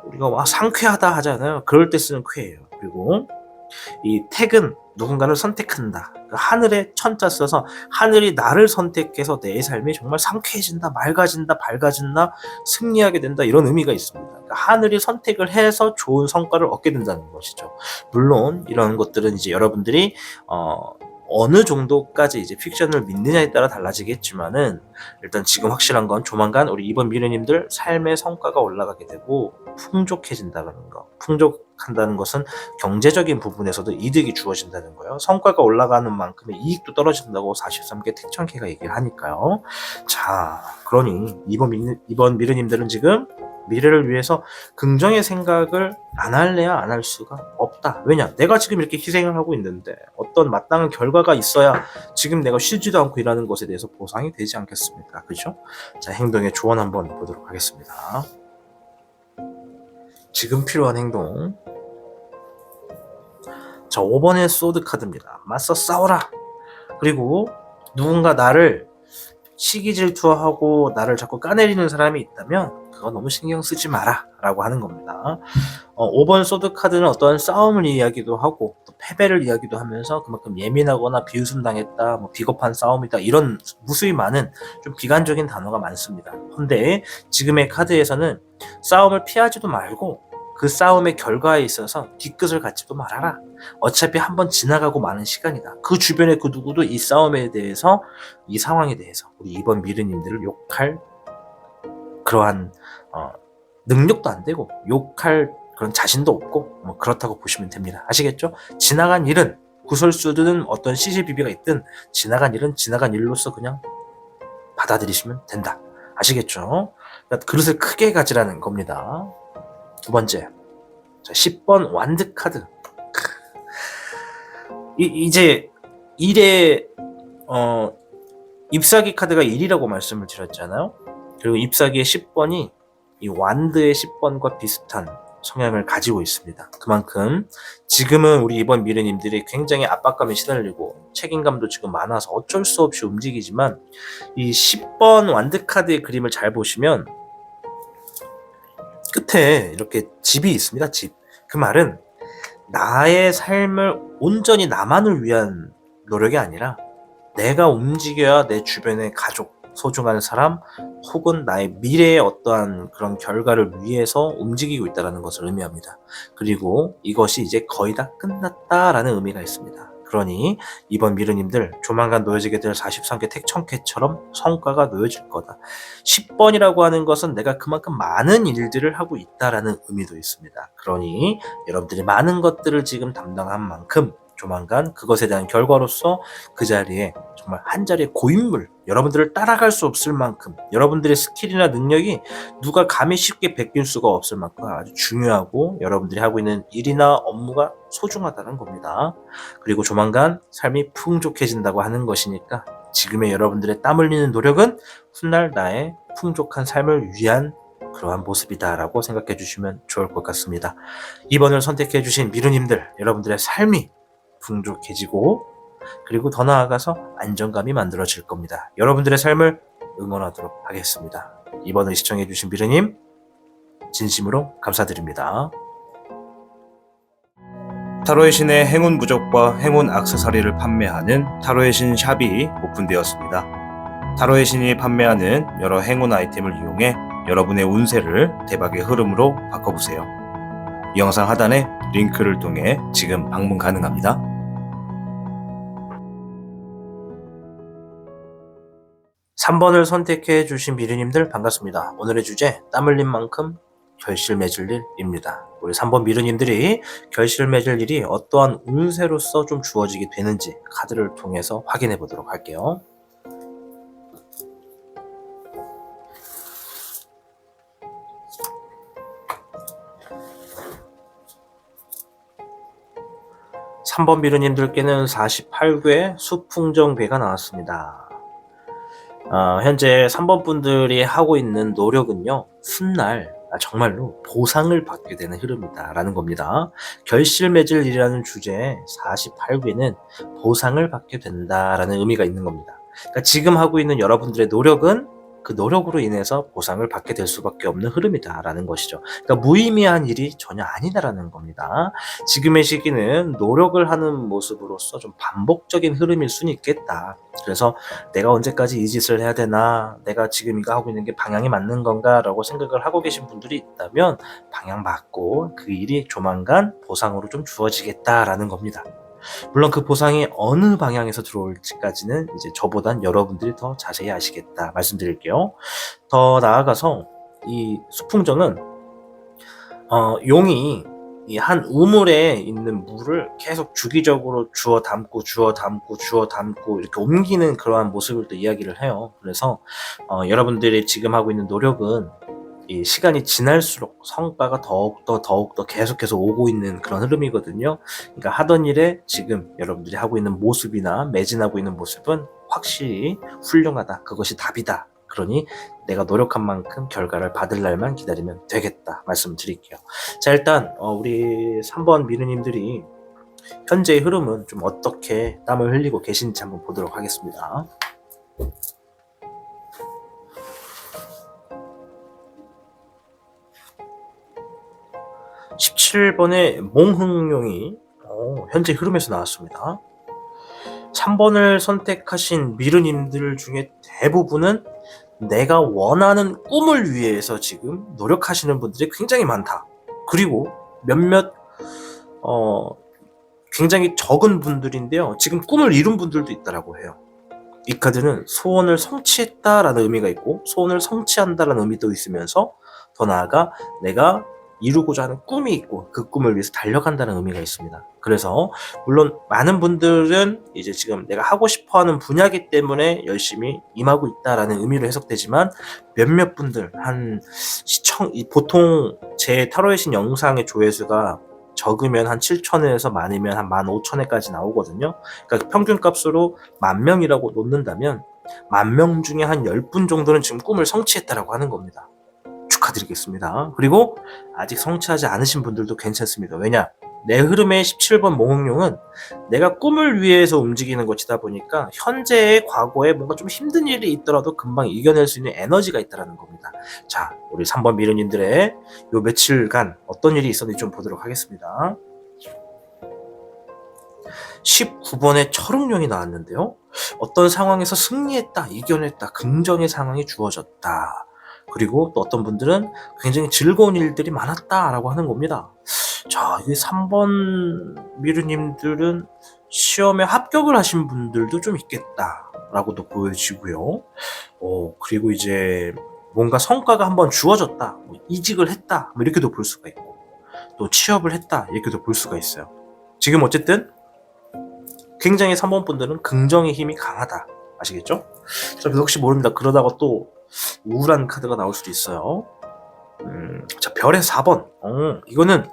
우리가 상쾌하다 하잖아요. 그럴 때 쓰는 쾌예요. 그리고 이 택은 누군가를 선택한다. 하늘에 천자 써서 하늘이 나를 선택해서 내 삶이 정말 상쾌해진다, 맑아진다, 밝아진다, 승리하게 된다, 이런 의미가 있습니다. 그러니까 하늘이 선택을 해서 좋은 성과를 얻게 된다는 것이죠. 물론 이런 것들은 이제 여러분들이 어느 정도까지 이제 픽션을 믿느냐에 따라 달라지겠지만은 일단 지금 확실한 건 조만간 우리 이번 미래님들 삶의 성과가 올라가게 되고 풍족해진다는 거. 풍족한다는 것은 경제적인 부분에서도 이득이 주어진다는 거예요. 성과가 올라가는 만큼의 이익도 떨어진다고 43개 택천캐가 얘기를 하니까요. 자, 그러니 이번 미래님들은 지금 미래를 위해서 긍정의 생각을 안 할래야 안 할 수가 없다. 왜냐? 내가 지금 이렇게 희생을 하고 있는데 어떤 마땅한 결과가 있어야 지금 내가 쉬지도 않고 일하는 것에 대해서 보상이 되지 않겠습니까? 그죠? 자, 행동의 조언 한번 보도록 하겠습니다. 지금 필요한 행동. 자, 5번의 소드 카드입니다. 맞서 싸워라. 그리고 누군가 나를 시기 질투하고 나를 자꾸 까내리는 사람이 있다면 그거 너무 신경 쓰지 마라 라고 하는 겁니다. 5번 소드 카드는 어떠한 싸움을 이야기도 하고 또 패배를 이야기도 하면서 그만큼 예민하거나 비웃음당했다, 뭐 비겁한 싸움이다, 이런 무수히 많은 좀 비관적인 단어가 많습니다. 근데 지금의 카드에서는 싸움을 피하지도 말고 그 싸움의 결과에 있어서 뒤끝을 갖지도 말아라. 어차피 한번 지나가고 마는 시간이다. 그 주변에 그 누구도 이 싸움에 대해서, 이 상황에 대해서 우리 이번 미르님들을 욕할 그러한 능력도 안 되고 욕할 그런 자신도 없고 뭐 그렇다고 보시면 됩니다. 아시겠죠? 지나간 일은 구설수든 어떤 시시비비가 있든 지나간 일은 지나간 일로서 그냥 받아들이시면 된다. 아시겠죠? 그러니까 그릇을 크게 가지라는 겁니다. 두 번째, 자, 10번 완드 카드. 이제 일에 잎사귀 카드가 1이라고 말씀을 드렸잖아요. 그리고 잎사귀의 10번이 이 완드의 10번과 비슷한 성향을 가지고 있습니다. 그만큼 지금은 우리 이번 미래님들이 굉장히 압박감에 시달리고 책임감도 지금 많아서 어쩔 수 없이 움직이지만 이 10번 완드 카드의 그림을 잘 보시면 끝에 이렇게 집이 있습니다. 집. 그 말은 나의 삶을 온전히 나만을 위한 노력이 아니라 내가 움직여야 내 주변의 가족, 소중한 사람 혹은 나의 미래의 어떠한 그런 결과를 위해서 움직이고 있다는 것을 의미합니다. 그리고 이것이 이제 거의 다 끝났다라는 의미가 있습니다. 그러니 이번 미르님들 조만간 놓여지게 될 43개 택천캐처럼 성과가 놓여질 거다. 10번이라고 하는 것은 내가 그만큼 많은 일들을 하고 있다라는 의미도 있습니다. 그러니 여러분들이 많은 것들을 지금 담당한 만큼 조만간 그것에 대한 결과로서 그 자리에 정말 한 자리의 고인물, 여러분들을 따라갈 수 없을 만큼 여러분들의 스킬이나 능력이 누가 감히 쉽게 베낄 수가 없을 만큼 아주 중요하고 여러분들이 하고 있는 일이나 업무가 소중하다는 겁니다. 그리고 조만간 삶이 풍족해진다고 하는 것이니까 지금의 여러분들의 땀 흘리는 노력은 훗날 나의 풍족한 삶을 위한 그러한 모습이다라고 생각해 주시면 좋을 것 같습니다. 2번을 선택해 주신 미르님들, 여러분들의 삶이 풍족해지고 그리고 더 나아가서 안정감이 만들어질 겁니다. 여러분들의 삶을 응원하도록 하겠습니다. 이번을 시청해 주신 미르님 진심으로 감사드립니다. 타로의 신의 행운 부적과 행운 액세서리를 판매하는 타로의 신 샵이 오픈되었습니다. 타로의 신이 판매하는 여러 행운 아이템을 이용해 여러분의 운세를 대박의 흐름으로 바꿔보세요. 이 영상 하단에 링크를 통해 지금 방문 가능합니다. 3번을 선택해 주신 미르님들 반갑습니다. 오늘의 주제 땀 흘린 만큼 결실 맺을 일입니다. 우리 3번 미르님들이 결실 맺을 일이 어떠한 운세로서 좀 주어지게 되는지 카드를 통해서 확인해 보도록 할게요. (3번) 미르님들께는 48궤 수풍정궤가 나왔습니다. 현재 3번 분들이 하고 있는 노력은요, 훗날 정말로 보상을 받게 되는 흐름이다라는 겁니다. 결실 맺을 일이라는 주제에 48궤는 보상을 받게 된다라는 의미가 있는 겁니다. 그러니까 지금 하고 있는 여러분들의 노력은 그 노력으로 인해서 보상을 받게 될 수밖에 없는 흐름이다라는 것이죠. 그러니까 무의미한 일이 전혀 아니다라는 겁니다. 지금의 시기는 노력을 하는 모습으로서 좀 반복적인 흐름일 수는 있겠다. 그래서 내가 언제까지 이 짓을 해야 되나, 내가 지금 이거 하고 있는 게 방향이 맞는 건가 라고 생각을 하고 계신 분들이 있다면 방향 맞고 그 일이 조만간 보상으로 좀 주어지겠다라는 겁니다. 물론 그 보상이 어느 방향에서 들어올지까지는 이제 저보단 여러분들이 더 자세히 아시겠다 말씀드릴게요. 더 나아가서 이 수풍정은 용이 이 한 우물에 있는 물을 계속 주기적으로 주워 담고 이렇게 옮기는 그러한 모습을 또 이야기를 해요. 그래서 여러분들이 지금 하고 있는 노력은 이 시간이 지날수록 성과가 더욱더 계속해서 오고 있는 그런 흐름이거든요. 그러니까 하던 일에 지금 여러분들이 하고 있는 모습이나 매진하고 있는 모습은 확실히 훌륭하다. 그것이 답이다. 그러니 내가 노력한 만큼 결과를 받을 날만 기다리면 되겠다 말씀드릴게요. 자, 일단 우리 3번 미르님들이 현재의 흐름은 좀 어떻게 땀을 흘리고 계신지 한번 보도록 하겠습니다. 17번의 몽흥룡이 현재 흐름에서 나왔습니다. 3번을 선택하신 미르님들 중에 대부분은 내가 원하는 꿈을 위해서 지금 노력하시는 분들이 굉장히 많다. 그리고 몇몇 굉장히 적은 분들인데요. 지금 꿈을 이룬 분들도 있다라고 해요. 이 카드는 소원을 성취했다라는 의미가 있고 소원을 성취한다라는 의미도 있으면서 더 나아가 내가 이루고자 하는 꿈이 있고 그 꿈을 위해서 달려간다는 의미가 있습니다. 그래서 물론 많은 분들은 이제 지금 내가 하고 싶어하는 분야이기 때문에 열심히 임하고 있다라는 의미로 해석되지만 몇몇 분들 보통 제 타로의 신 영상의 조회수가 적으면 한 7,000회에서 많으면 한 15,000회까지 나오거든요. 그러니까 평균값으로 10,000명이라고 놓는다면 10,000명 중에 한 10분 정도는 지금 꿈을 성취했다라고 하는 겁니다. 축하드리겠습니다. 그리고 아직 성취하지 않으신 분들도 괜찮습니다. 왜냐? 내 흐름의 17번 몽흥룡은 내가 꿈을 위해서 움직이는 것이다 보니까 현재의 과거에 뭔가 좀 힘든 일이 있더라도 금방 이겨낼 수 있는 에너지가 있다는 겁니다. 자, 우리 3번 미르님들의 요 며칠간 어떤 일이 있었는지 좀 보도록 하겠습니다. 19번의 철웅룡이 나왔는데요. 어떤 상황에서 승리했다, 이겨냈다, 긍정의 상황이 주어졌다. 그리고 또 어떤 분들은 굉장히 즐거운 일들이 많았다라고 하는 겁니다. 자, 이 3번 미르님들은 시험에 합격을 하신 분들도 좀 있겠다라고도 보여지고요. 그리고 이제 뭔가 성과가 한번 주어졌다, 이직을 했다, 이렇게도 볼 수가 있고, 또 취업을 했다, 이렇게도 볼 수가 있어요. 지금 어쨌든 굉장히 3번 분들은 긍정의 힘이 강하다. 아시겠죠? 자, 혹시 모릅니다. 그러다가 또 우울한 카드가 나올 수도 있어요. 자, 별의 4번. 이거는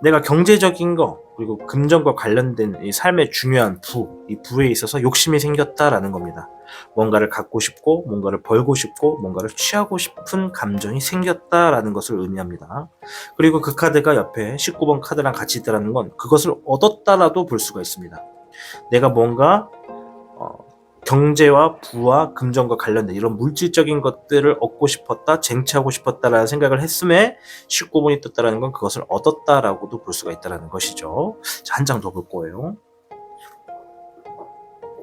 내가 경제적인 거 그리고 금전과 관련된 이 삶의 중요한 이 부에 있어서 욕심이 생겼다라는 겁니다. 뭔가를 갖고 싶고 뭔가를 벌고 싶고 뭔가를 취하고 싶은 감정이 생겼다라는 것을 의미합니다. 그리고 그 카드가 옆에 19번 카드랑 같이 있다는 건 그것을 얻었다라도 볼 수가 있습니다. 내가 뭔가 경제와 부와 금전과 관련된 이런 물질적인 것들을 얻고 싶었다, 쟁취하고 싶었다라는 생각을 했음에 19번이 떴다라는 건 그것을 얻었다라고도 볼 수가 있다는 것이죠. 자, 한 장 더 볼 거예요.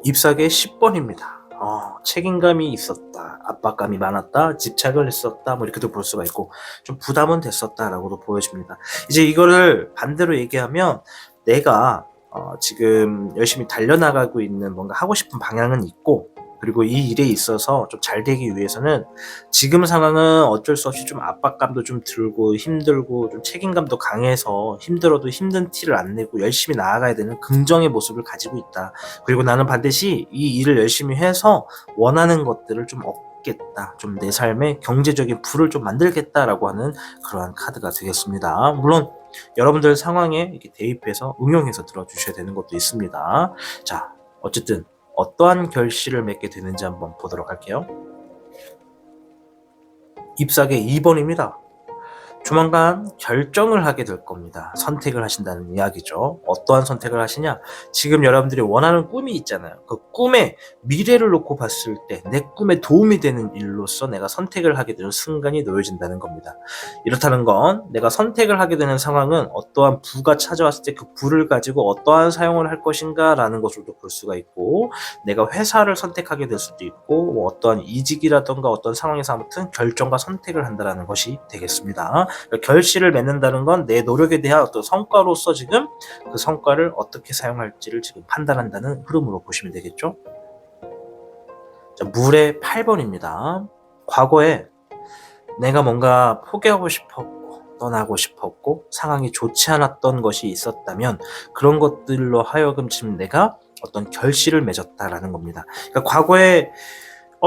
잎사귀의 10번입니다. 책임감이 있었다, 압박감이 많았다, 집착을 했었다, 이렇게도 볼 수가 있고 좀 부담은 됐었다라고도 보여집니다. 이제 이거를 반대로 얘기하면 내가 지금 열심히 달려나가고 있는 뭔가 하고 싶은 방향은 있고 그리고 이 일에 있어서 좀 잘 되기 위해서는 지금 상황은 어쩔 수 없이 좀 압박감도 좀 들고 힘들고 좀 책임감도 강해서 힘들어도 힘든 티를 안 내고 열심히 나아가야 되는 긍정의 모습을 가지고 있다. 그리고 나는 반드시 이 일을 열심히 해서 원하는 것들을 좀 얻겠다. 좀 내 삶에 경제적인 부를 좀 만들겠다라고 하는 그러한 카드가 되겠습니다. 물론 여러분들 상황에 이렇게 대입해서 응용해서 들어주셔야 되는 것도 있습니다. 자, 어쨌든 어떠한 결실을 맺게 되는지 한번 보도록 할게요. 잎사귀 2번입니다. 조만간 결정을 하게 될 겁니다. 선택을 하신다는 이야기죠. 어떠한 선택을 하시냐? 지금 여러분들이 원하는 꿈이 있잖아요. 그 꿈의 미래를 놓고 봤을 때 내 꿈에 도움이 되는 일로서 내가 선택을 하게 되는 순간이 놓여진다는 겁니다. 이렇다는 건 내가 선택을 하게 되는 상황은 어떠한 부가 찾아왔을 때 그 부를 가지고 어떠한 사용을 할 것인가 라는 것으로도 볼 수가 있고 내가 회사를 선택하게 될 수도 있고 어떠한 이직이라던가 어떤 상황에서 아무튼 결정과 선택을 한다는 것이 되겠습니다. 결실을 맺는다는 건 내 노력에 대한 어떤 성과로서 지금 그 성과를 어떻게 사용할지를 지금 판단한다는 흐름으로 보시면 되겠죠. 자, 물의 8번입니다. 과거에 내가 뭔가 포기하고 싶었고 떠나고 싶었고 상황이 좋지 않았던 것이 있었다면 그런 것들로 하여금 지금 내가 어떤 결실을 맺었다라는 겁니다. 그러니까 과거에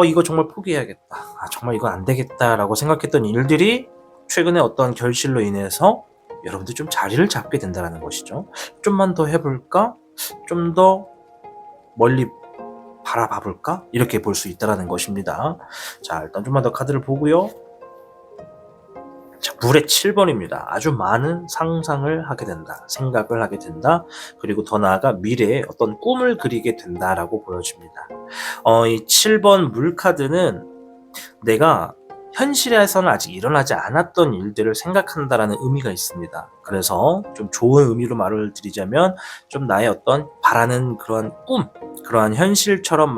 이거 정말 포기해야겠다. 정말 이거 안 되겠다라고 생각했던 일들이 최근에 어떠한 결실로 인해서 여러분들이 좀 자리를 잡게 된다는 것이죠. 좀만 더 해볼까? 좀 더 멀리 바라봐 볼까? 이렇게 볼 수 있다는 것입니다. 자, 일단 좀만 더 카드를 보고요. 자, 물의 7번입니다. 아주 많은 상상을 하게 된다. 생각을 하게 된다. 그리고 더 나아가 미래에 어떤 꿈을 그리게 된다라고 보여집니다. 이 7번 물 카드는 내가 현실에서는 아직 일어나지 않았던 일들을 생각한다라는 의미가 있습니다. 그래서 좀 좋은 의미로 말을 드리자면 좀 나의 어떤 바라는 그러한 꿈, 그러한 현실처럼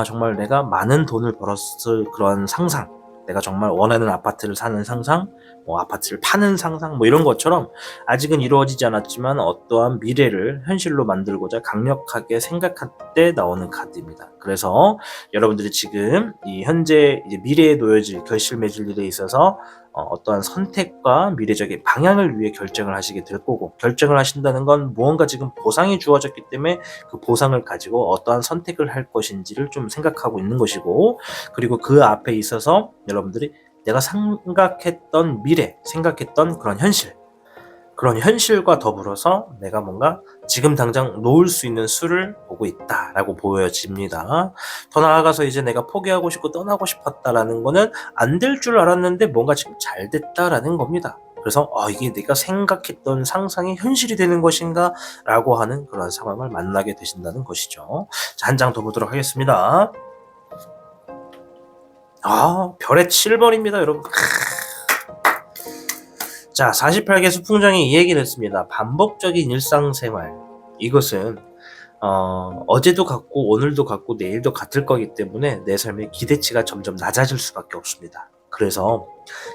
정말 내가 많은 돈을 벌었을 그런 상상, 내가 정말 원하는 아파트를 사는 상상, 뭐 아파트를 파는 상상, 뭐 이런 것처럼 아직은 이루어지지 않았지만 어떠한 미래를 현실로 만들고자 강력하게 생각할 때 나오는 카드입니다. 그래서 여러분들이 지금 이 현재 이제 미래에 놓여질 결실 맺을 일에 있어서 어떠한 선택과 미래적인 방향을 위해 결정을 하시게 될 거고, 결정을 하신다는 건 무언가 지금 보상이 주어졌기 때문에 그 보상을 가지고 어떠한 선택을 할 것인지를 좀 생각하고 있는 것이고, 그리고 그 앞에 있어서 여러분들이 내가 생각했던 미래, 생각했던 그런 현실과 더불어서 내가 뭔가 지금 당장 놓을 수 있는 수를 보고 있다라고 보여집니다. 더 나아가서 이제 내가 포기하고 싶고 떠나고 싶었다라는 거는 안 될 줄 알았는데 뭔가 지금 잘 됐다라는 겁니다. 그래서 이게 내가 생각했던 상상이 현실이 되는 것인가 라고 하는 그런 상황을 만나게 되신다는 것이죠. 자, 한 장 더 보도록 하겠습니다. 별의 7번입니다, 여러분. 자, 48개 수풍장이 이 얘기를 했습니다. 반복적인 일상생활. 이것은 어제도 같고 오늘도 같고 내일도 같을 거기 때문에 내 삶의 기대치가 점점 낮아질 수밖에 없습니다. 그래서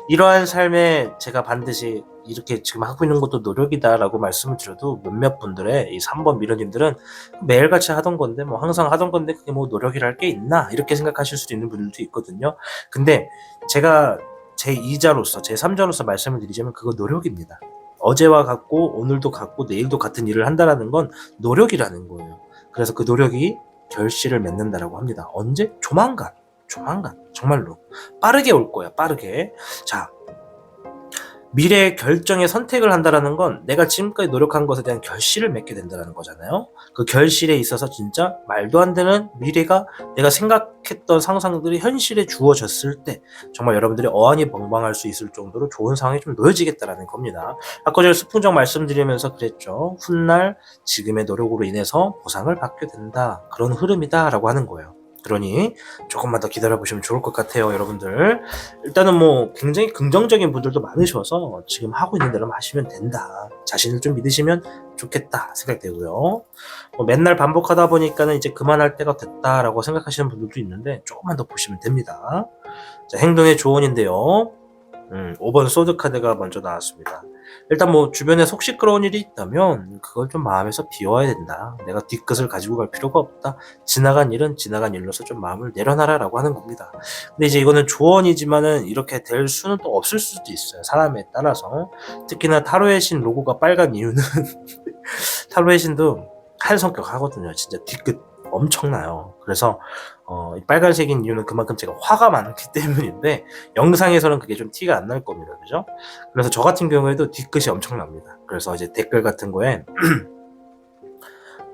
이러한 삶에 제가 반드시 이렇게 지금 하고 있는 것도 노력이다라고 말씀을 드려도 몇몇 분들의 이 3번 미러님들은 매일같이 하던 건데 뭐 항상 하던 건데 그게 뭐 노력이랄 게 있나 이렇게 생각하실 수도 있는 분들도 있거든요. 근데 제가 제2자로서 제3자로서 말씀을 드리자면 그거 노력입니다. 어제와 같고 오늘도 같고 내일도 같은 일을 한다라는 건 노력이라는 거예요. 그래서 그 노력이 결실을 맺는다라고 합니다. 언제? 조만간 정말로 빠르게 올 거야. 빠르게. 자, 미래의 결정에 선택을 한다라는 건 내가 지금까지 노력한 것에 대한 결실을 맺게 된다는 거잖아요. 그 결실에 있어서 진짜 말도 안 되는 미래가 내가 생각했던 상상들이 현실에 주어졌을 때 정말 여러분들이 어안이 벙벙할 수 있을 정도로 좋은 상황이 좀 놓여지겠다라는 겁니다. 아까 전에 수풍정 말씀드리면서 그랬죠. 훗날 지금의 노력으로 인해서 보상을 받게 된다. 그런 흐름이다라고 하는 거예요. 그러니 조금만 더 기다려보시면 좋을 것 같아요, 여러분들. 일단은 뭐 굉장히 긍정적인 분들도 많으셔서 지금 하고 있는 대로 하시면 된다. 자신을 좀 믿으시면 좋겠다 생각되고요. 맨날 반복하다 보니까는 이제 그만할 때가 됐다라고 생각하시는 분들도 있는데 조금만 더 보시면 됩니다. 자, 행동의 조언인데요. 5번 소드 카드가 먼저 나왔습니다. 일단 뭐 주변에 속 시끄러운 일이 있다면 그걸 좀 마음에서 비워야 된다. 내가 뒤끝을 가지고 갈 필요가 없다. 지나간 일은 지나간 일로서 좀 마음을 내려놔라라고 하는 겁니다. 근데 이제 이거는 조언이지만은 이렇게 될 수는 또 없을 수도 있어요. 사람에 따라서. 특히나 타로의 신 로고가 빨간 이유는 타로의 신도 한 성격 하거든요. 진짜 뒤끝 엄청나요. 그래서 빨간색인 이유는 그만큼 제가 화가 많기 때문인데 영상에서는 그게 좀 티가 안 날 겁니다. 그죠? 그래서 저 같은 경우에도 뒤끝이 엄청납니다. 그래서 이제 댓글 같은 거에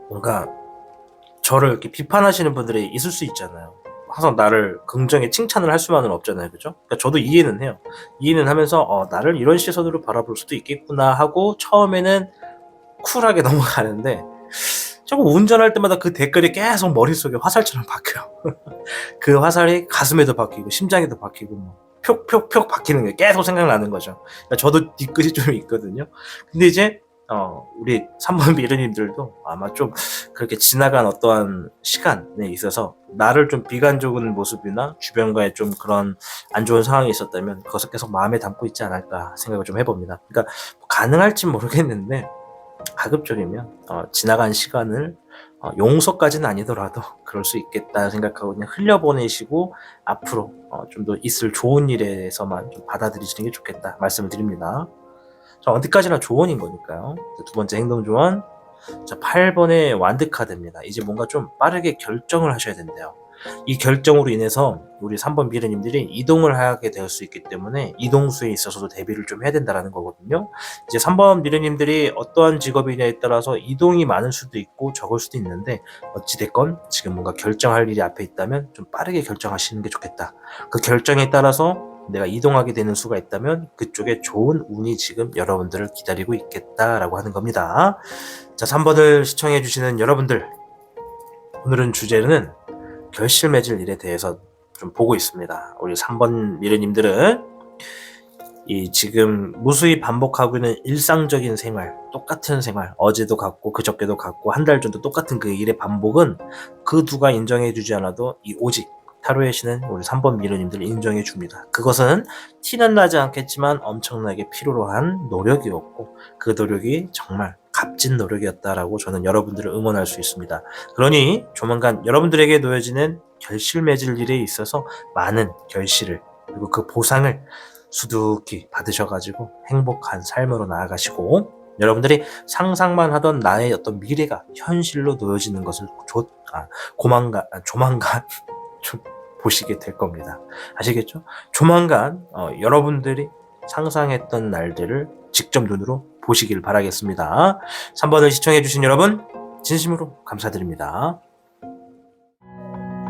뭔가 저를 이렇게 비판하시는 분들이 있을 수 있잖아요. 항상 나를 긍정에 칭찬을 할 수만은 없잖아요. 그죠? 그러니까 저도 이해는 해요. 이해는 하면서 나를 이런 시선으로 바라볼 수도 있겠구나 하고 처음에는 쿨하게 넘어가는데 자꾸 운전할 때마다 그 댓글이 계속 머릿속에 화살처럼 박혀요. 그 화살이 가슴에도 박히고 심장에도 박히고 뭐 표 박히는 게 계속 생각나는 거죠. 그러니까 저도 뒤끝이 좀 있거든요. 근데 이제 우리 3번 미르님들도 아마 좀 그렇게 지나간 어떠한 시간에 있어서 나를 좀 비관적인 모습이나 주변과의 좀 그런 안 좋은 상황이 있었다면 그것을 계속 마음에 담고 있지 않을까 생각을 좀 해봅니다. 그러니까 가능할진 모르겠는데 가급적이면 지나간 시간을 용서까지는 아니더라도 그럴 수 있겠다 생각하고 그냥 흘려보내시고 앞으로 좀 더 있을 좋은 일에서만 좀 받아들이시는 게 좋겠다 말씀을 드립니다. 자, 어디까지나 조언인 거니까요. 두 번째 행동 조언. 자, 8번의 완드 카드입니다. 이제 뭔가 좀 빠르게 결정을 하셔야 된대요. 이 결정으로 인해서 우리 3번 미래님들이 이동을 하게 될 수 있기 때문에 이동수에 있어서도 대비를 좀 해야 된다는 거거든요. 이제 3번 미래님들이 어떠한 직업이냐에 따라서 이동이 많을 수도 있고 적을 수도 있는데 어찌됐건 지금 뭔가 결정할 일이 앞에 있다면 좀 빠르게 결정하시는 게 좋겠다. 그 결정에 따라서 내가 이동하게 되는 수가 있다면 그쪽에 좋은 운이 지금 여러분들을 기다리고 있겠다라고 하는 겁니다. 자, 3번을 시청해주시는 여러분들, 오늘은 주제는 결실 맺을 일에 대해서 좀 보고 있습니다. 우리 3번 미래님들은 이 지금 무수히 반복하고 있는 일상적인 생활, 똑같은 생활, 어제도 같고 그저께도 같고 한 달 전도 똑같은 그 일의 반복은 그 누가 인정해주지 않아도 이 오직 타로의 신은 우리 3번 미래님들을 인정해줍니다. 그것은 티는 나지 않겠지만 엄청나게 필요로 한 노력이었고 그 노력이 정말 값진 노력이었다라고 저는 여러분들을 응원할 수 있습니다. 그러니 조만간 여러분들에게 놓여지는 결실 맺을 일에 있어서 많은 결실을 그리고 그 보상을 수두룩히 받으셔가지고 행복한 삶으로 나아가시고 여러분들이 상상만 하던 나의 어떤 미래가 현실로 놓여지는 것을 조만간 좀 보시게 될 겁니다. 아시겠죠? 조만간 여러분들이 상상했던 날들을 직접 눈으로 보시길 바라겠습니다. 3번을 시청해주신 여러분 진심으로 감사드립니다.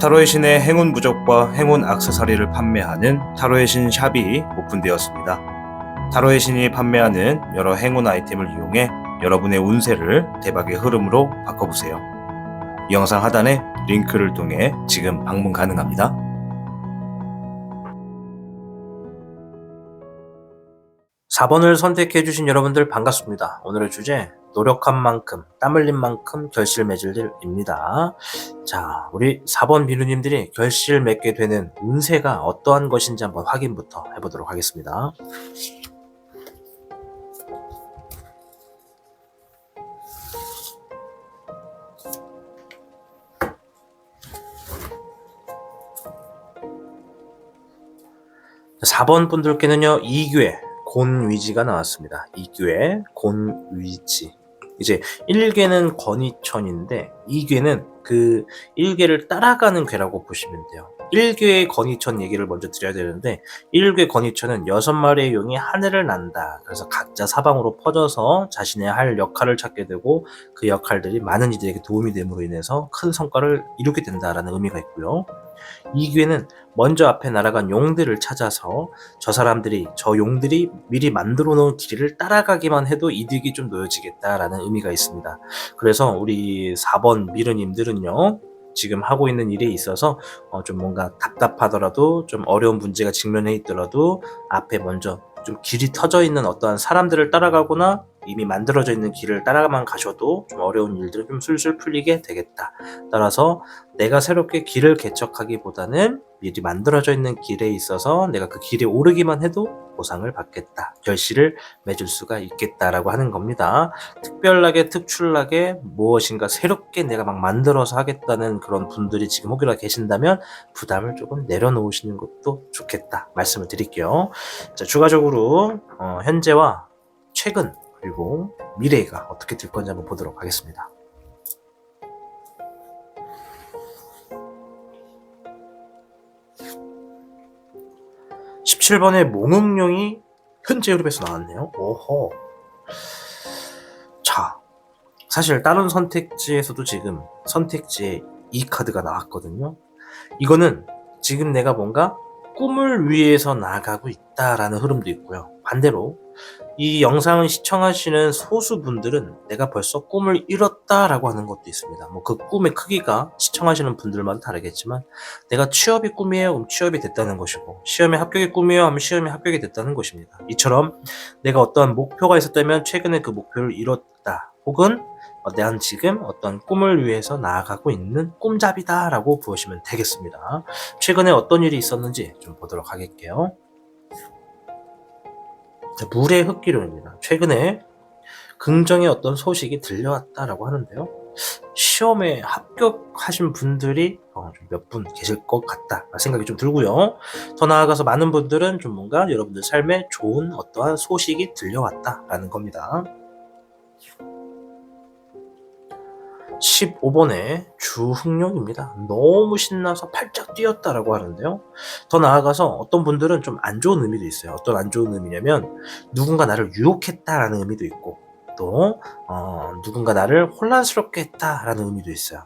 타로의 신의 행운 부적과 행운 액세서리를 판매하는 타로의 신 샵이 오픈되었습니다. 타로의 신이 판매하는 여러 행운 아이템을 이용해 여러분의 운세를 대박의 흐름으로 바꿔보세요. 이 영상 하단에 링크를 통해 지금 방문 가능합니다. 4번을 선택해주신 여러분들 반갑습니다. 오늘의 주제 노력한 만큼 땀 흘린 만큼 결실 맺을 일입니다. 자, 우리 4번 비누님들이 결실 맺게 되는 운세가 어떠한 것인지 한번 확인부터 해보도록 하겠습니다. 자, 4번 분들께는요 2기회 곤위지가 나왔습니다. 2기회 곤위지. 이제 1괴는 건의천인데 2괴는 그 1괴를 따라가는 괴라고 보시면 돼요. 1괴의 건의천 얘기를 먼저 드려야 되는데 1괴 건의천은 6마리의 용이 하늘을 난다. 그래서 각자 사방으로 퍼져서 자신의 할 역할을 찾게 되고 그 역할들이 많은 이들에게 도움이 됨으로 인해서 큰 성과를 이루게 된다라는 의미가 있고요. 2괴는 먼저 앞에 날아간 용들을 찾아서 저 용들이 미리 만들어 놓은 길을 따라가기만 해도 이득이 좀 놓여지겠다라는 의미가 있습니다. 그래서 우리 4번 미르님들은요 지금 하고 있는 일에 있어서 좀 뭔가 답답하더라도 좀 어려운 문제가 직면해 있더라도 앞에 먼저 좀 길이 터져 있는 어떠한 사람들을 따라가거나 이미 만들어져 있는 길을 따라만 가셔도 좀 어려운 일들은 좀 술술 풀리게 되겠다. 따라서 내가 새롭게 길을 개척하기보다는 미리 만들어져 있는 길에 있어서 내가 그 길에 오르기만 해도 보상을 받겠다. 결실을 맺을 수가 있겠다라고 하는 겁니다. 특별하게 특출나게 무엇인가 새롭게 내가 막 만들어서 하겠다는 그런 분들이 지금 혹여나 계신다면 부담을 조금 내려놓으시는 것도 좋겠다 말씀을 드릴게요. 자, 추가적으로 현재와 최근 그리고 미래가 어떻게 될 건지 한번 보도록 하겠습니다. (17번의) 몽음룡이 현재 흐름에서 나왔네요. 오호. 자, 사실 다른 선택지에서도 지금 선택지에 이 카드가 나왔거든요. 이거는 지금 내가 뭔가 꿈을 위해서 나아가고 있다라는 흐름도 있고요. 반대로 이 영상을 시청하시는 소수분들은 내가 벌써 꿈을 이뤘다라고 하는 것도 있습니다. 뭐 그 꿈의 크기가 시청하시는 분들마다 다르겠지만 내가 취업이 꿈이에요. 그럼 취업이 됐다는 것이고 시험에 합격이 꿈이에요. 하면 시험에 합격이 됐다는 것입니다. 이처럼 내가 어떠한 목표가 있었다면 최근에 그 목표를 이뤘다. 혹은 난 지금 어떤 꿈을 위해서 나아가고 있는 꿈잡이다라고 보시면 되겠습니다. 최근에 어떤 일이 있었는지 좀 보도록 하겠게요. 물의 흙기론입니다. 최근에 긍정의 어떤 소식이 들려왔다라고 하는데요. 시험에 합격하신 분들이 몇 분 계실 것 같다 생각이 좀 들고요. 더 나아가서 많은 분들은 좀 뭔가 여러분들 삶에 좋은 어떠한 소식이 들려왔다라는 겁니다. 15번에 주흥룡입니다. 너무 신나서 팔짝 뛰었다라고 하는데요. 더 나아가서 어떤 분들은 좀 안 좋은 의미도 있어요. 어떤 안 좋은 의미냐면 누군가 나를 유혹했다라는 의미도 있고 또 누군가 나를 혼란스럽게 했다라는 의미도 있어요.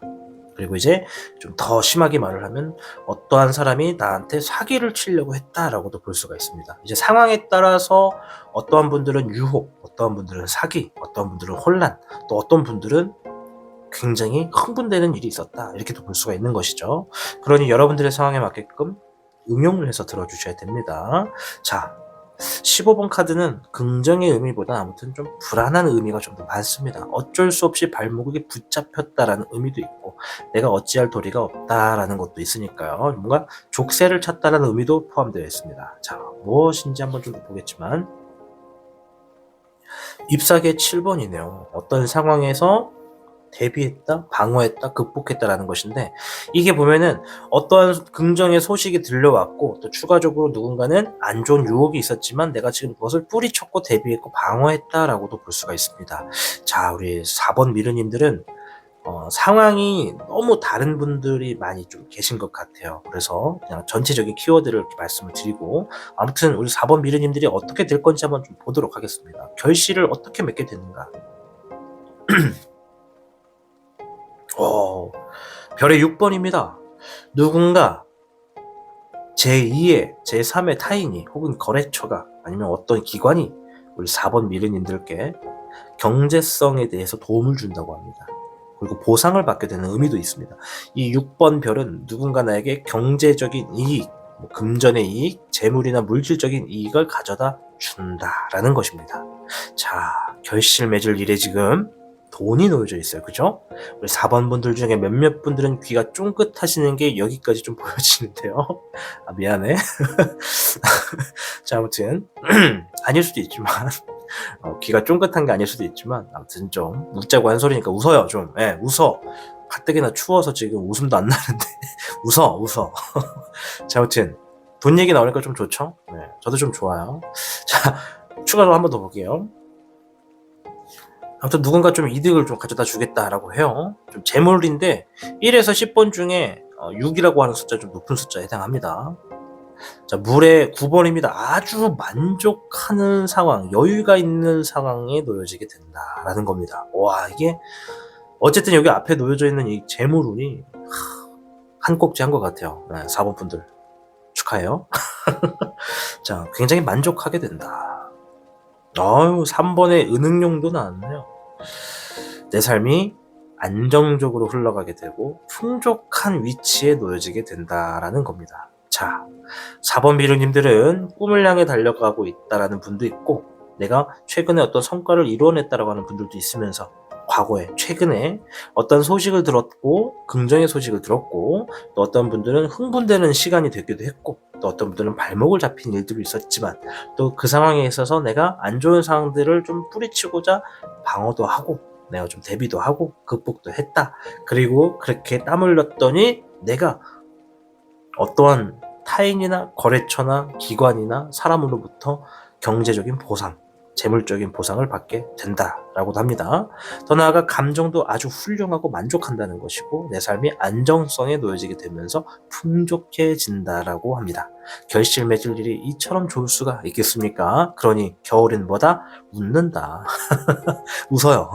그리고 이제 좀 더 심하게 말을 하면 어떠한 사람이 나한테 사기를 치려고 했다라고도 볼 수가 있습니다. 이제 상황에 따라서 어떠한 분들은 유혹, 어떠한 분들은 사기, 어떠한 분들은 혼란, 또 어떤 분들은 굉장히 흥분되는 일이 있었다. 이렇게도 볼 수가 있는 것이죠. 그러니 여러분들의 상황에 맞게끔 응용을 해서 들어주셔야 됩니다. 자, 15번 카드는 긍정의 의미보다 아무튼 좀 불안한 의미가 좀 더 많습니다. 어쩔 수 없이 발목이 붙잡혔다라는 의미도 있고 내가 어찌할 도리가 없다라는 것도 있으니까요. 뭔가 족쇄를 찾다라는 의미도 포함되어 있습니다. 자, 무엇인지 한번 좀 보겠지만 잎사귀의 7번이네요. 어떤 상황에서 대비했다, 방어했다, 극복했다라는 것인데 이게 보면은 어떠한 긍정의 소식이 들려왔고 또 추가적으로 누군가는 안 좋은 유혹이 있었지만 내가 지금 그것을 뿌리쳤고 대비했고 방어했다라고도 볼 수가 있습니다. 자, 우리 4번 미르님들은 상황이 너무 다른 분들이 많이 좀 계신 것 같아요. 그래서 그냥 전체적인 키워드를 이렇게 말씀을 드리고 아무튼 우리 4번 미르님들이 어떻게 될 건지 한번 좀 보도록 하겠습니다. 결실을 어떻게 맺게 되는가. 별의 6번입니다. 누군가 제2의, 제3의 타인이 혹은 거래처가 아니면 어떤 기관이 우리 4번 미르님들께 경제성에 대해서 도움을 준다고 합니다. 그리고 보상을 받게 되는 의미도 있습니다. 이 6번 별은 누군가 나에게 경제적인 이익, 금전의 이익, 재물이나 물질적인 이익을 가져다 준다라는 것입니다. 자, 결실 맺을 일에 지금 돈이 놓여져 있어요. 그죠? 우리 4번 분들 중에 몇몇 분들은 귀가 쫑긋하시는 게 여기까지 좀 보여지는데요. 아, 미안해. 자, 아무튼 아닐 수도 있지만 귀가 쫑긋한 게 아닐 수도 있지만 아무튼 좀 웃자고 한 소리니까 웃어요. 좀 웃어. 가뜩이나 추워서 지금 웃음도 안 나는데 웃어. 자, 아무튼 돈 얘기 나오니까 좀 좋죠? 네, 저도 좀 좋아요. 자, 추가로 한 번 더 볼게요. 아무튼 누군가 좀 이득을 좀 가져다 주겠다라고 해요. 좀 재물인데 1에서 10번 중에 6이라고 하는 숫자 좀 높은 숫자에 해당합니다. 자, 물의 9번입니다. 아주 만족하는 상황, 여유가 있는 상황에 놓여지게 된다라는 겁니다. 와, 이게 어쨌든 여기 앞에 놓여져 있는 이 재물운이 한 꼭지 한 것 같아요. 네, 4번 분들 축하해요. 자, 굉장히 만족하게 된다. 3번의 은흥룡도 나왔네요. 내 삶이 안정적으로 흘러가게 되고 풍족한 위치에 놓여지게 된다라는 겁니다. 자, 4번 미르님들은 꿈을 향해 달려가고 있다라는 분도 있고 내가 최근에 어떤 성과를 이루어냈다라고 하는 분들도 있으면서 과거에 최근에 어떤 소식을 들었고 긍정의 소식을 들었고 또 어떤 분들은 흥분되는 시간이 되기도 했고 또 어떤 분들은 발목을 잡힌 일들이 있었지만 또 그 상황에 있어서 내가 안 좋은 상황들을 좀 뿌리치고자 방어도 하고 내가 좀 대비도 하고 극복도 했다. 그리고 그렇게 땀 흘렸더니 내가 어떠한 타인이나 거래처나 기관이나 사람으로부터 경제적인 보상, 재물적인 보상을 받게 된다라고도 합니다. 더 나아가 감정도 아주 훌륭하고 만족한다는 것이고 내 삶이 안정성에 놓여지게 되면서 풍족해진다라고 합니다. 결실 맺을 일이 이처럼 좋을 수가 있겠습니까? 그러니 겨울엔 뭐다? 웃는다. 웃어요.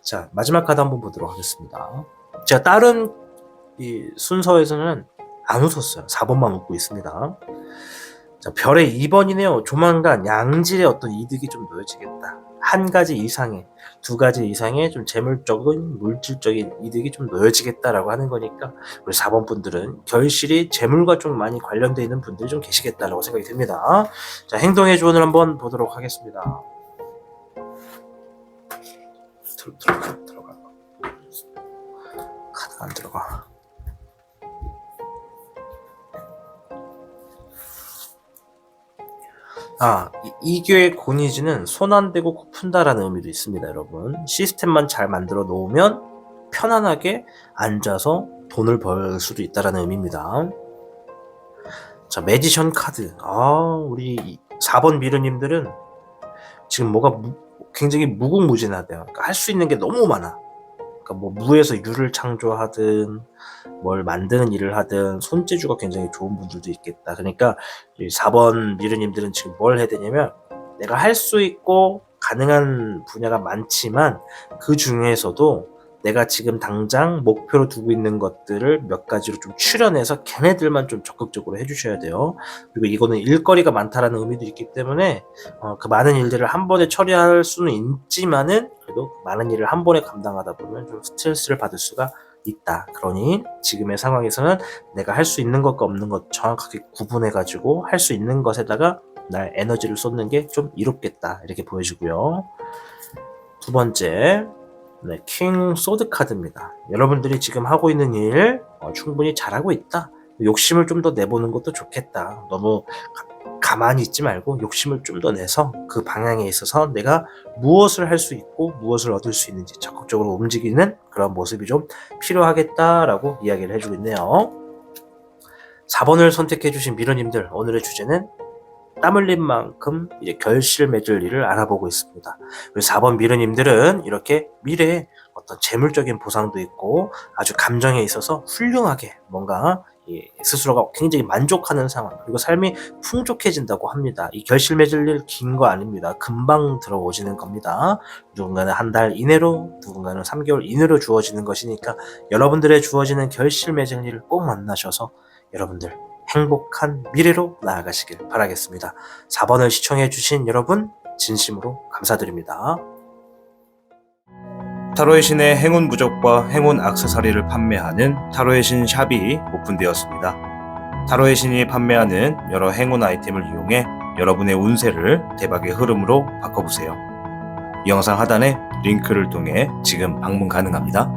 자, 마지막 카드 한번 보도록 하겠습니다. 제가 다른 이 순서에서는 안 웃었어요. 4번만 웃고 있습니다. 자, 별의 2번이네요. 조만간 양질의 어떤 이득이 좀 놓여지겠다. 한 가지 이상의, 두 가지 이상의 좀 재물적인, 물질적인 이득이 좀 놓여지겠다라고 하는 거니까 우리 4번 분들은 결실이 재물과 좀 많이 관련되어 있는 분들이 좀 계시겠다라고 생각이 듭니다. 자, 행동의 조언을 한번 보도록 하겠습니다. 들어가. 카드가 안 들어가. 이교의 고니지는 손 안 대고 코 푼다라는 의미도 있습니다, 여러분. 시스템만 잘 만들어 놓으면 편안하게 앉아서 돈을 벌 수도 있다라는 의미입니다. 자, 매지션 카드. 우리 4번 미르님들은 지금 뭐가 굉장히 무궁무진하대요. 그러니까 할 수 있는 게 너무 많아. 그러니까 뭐 무에서 유를 창조하든 뭘 만드는 일을 하든 손재주가 굉장히 좋은 분들도 있겠다. 그러니까 이 4번 미르님들은 지금 뭘 해야 되냐면 내가 할 수 있고 가능한 분야가 많지만 그 중에서도 내가 지금 당장 목표로 두고 있는 것들을 몇 가지로 좀 추려내서 걔네들만 좀 적극적으로 해주셔야 돼요. 그리고 이거는 일거리가 많다라는 의미도 있기 때문에 그 많은 일들을 한 번에 처리할 수는 있지만은 그래도 많은 일을 한 번에 감당하다 보면 좀 스트레스를 받을 수가 있다. 그러니 지금의 상황에서는 내가 할 수 있는 것과 없는 것 정확하게 구분해가지고 할 수 있는 것에다가 날 에너지를 쏟는 게 좀 이롭겠다. 이렇게 보여지고요. 두 번째, 네, 킹 소드 카드입니다. 여러분들이 지금 하고 있는 일 충분히 잘하고 있다. 욕심을 좀 더 내보는 것도 좋겠다. 너무 가만히 있지 말고 욕심을 좀 더 내서 그 방향에 있어서 내가 무엇을 할 수 있고 무엇을 얻을 수 있는지 적극적으로 움직이는 그런 모습이 좀 필요하겠다라고 이야기를 해주고 있네요. 4번을 선택해주신 미러님들, 오늘의 주제는 땀 흘린 만큼 이제 결실 맺을 일을 알아보고 있습니다. 그리고 4번 미르님들은 이렇게 미래에 어떤 재물적인 보상도 있고 아주 감정에 있어서 훌륭하게 뭔가 스스로가 굉장히 만족하는 상황, 그리고 삶이 풍족해진다고 합니다. 이 결실 맺을 일 긴 거 아닙니다. 금방 들어오지는 겁니다. 누군가는 한 달 이내로, 누군가는 3개월 이내로 주어지는 것이니까 여러분들의 주어지는 결실 맺을 일을 꼭 만나셔서 여러분들 행복한 미래로 나아가시길 바라겠습니다. 4번을 시청해주신 여러분 진심으로 감사드립니다. 타로의 신의 행운 부적과 행운 액세서리를 판매하는 타로의 신 샵이 오픈되었습니다. 타로의 신이 판매하는 여러 행운 아이템을 이용해 여러분의 운세를 대박의 흐름으로 바꿔보세요. 이 영상 하단에 링크를 통해 지금 방문 가능합니다.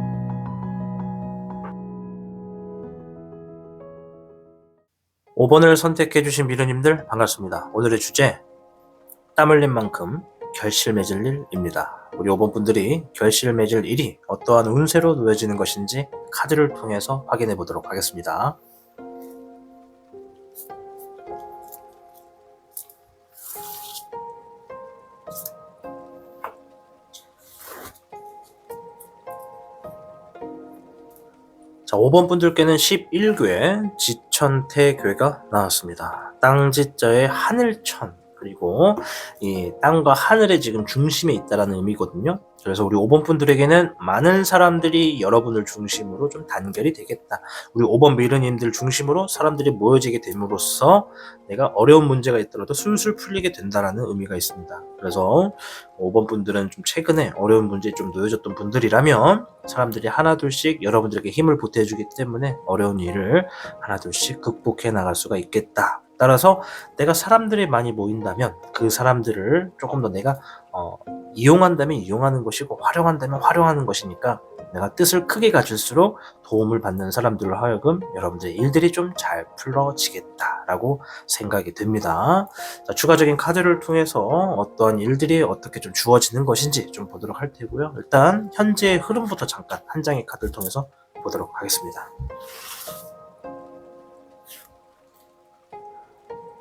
5번을 선택해주신 미르님들 반갑습니다. 오늘의 주제, 땀 흘린 만큼 결실 맺을 일입니다. 우리 5번 분들이 결실 맺을 일이 어떠한 운세로 놓여지는 것인지 카드를 통해서 확인해 보도록 하겠습니다. 자, 5번 분들께는 11괴 지천태괴가 나왔습니다. 땅지자의 하늘천, 그리고 이 땅과 하늘의 지금 중심에 있다라는 의미거든요. 그래서 우리 5번 분들에게는 많은 사람들이 여러분을 중심으로 좀 단결이 되겠다. 우리 5번 미르님들 중심으로 사람들이 모여지게 됨으로써 내가 어려운 문제가 있더라도 술술 풀리게 된다라는 의미가 있습니다. 그래서 5번 분들은 좀 최근에 어려운 문제에 좀 놓여졌던 분들이라면 사람들이 하나둘씩 여러분들에게 힘을 보태주기 때문에 어려운 일을 하나둘씩 극복해 나갈 수가 있겠다. 따라서 내가 사람들이 많이 모인다면 그 사람들을 조금 더 내가 이용한다면 이용하는 것이고 활용한다면 활용하는 것이니까 내가 뜻을 크게 가질수록 도움을 받는 사람들로 하여금 여러분들의 일들이 좀 잘 풀어지겠다라고 생각이 듭니다. 자, 추가적인 카드를 통해서 어떠한 일들이 어떻게 좀 주어지는 것인지 좀 보도록 할 테고요. 일단 현재의 흐름부터 잠깐 한 장의 카드를 통해서 보도록 하겠습니다.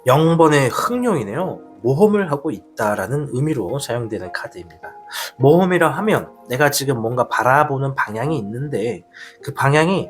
0번의 흑룡이네요. 모험을 하고 있다라는 의미로 사용되는 카드입니다. 모험이라 하면 내가 지금 뭔가 바라보는 방향이 있는데 그 방향이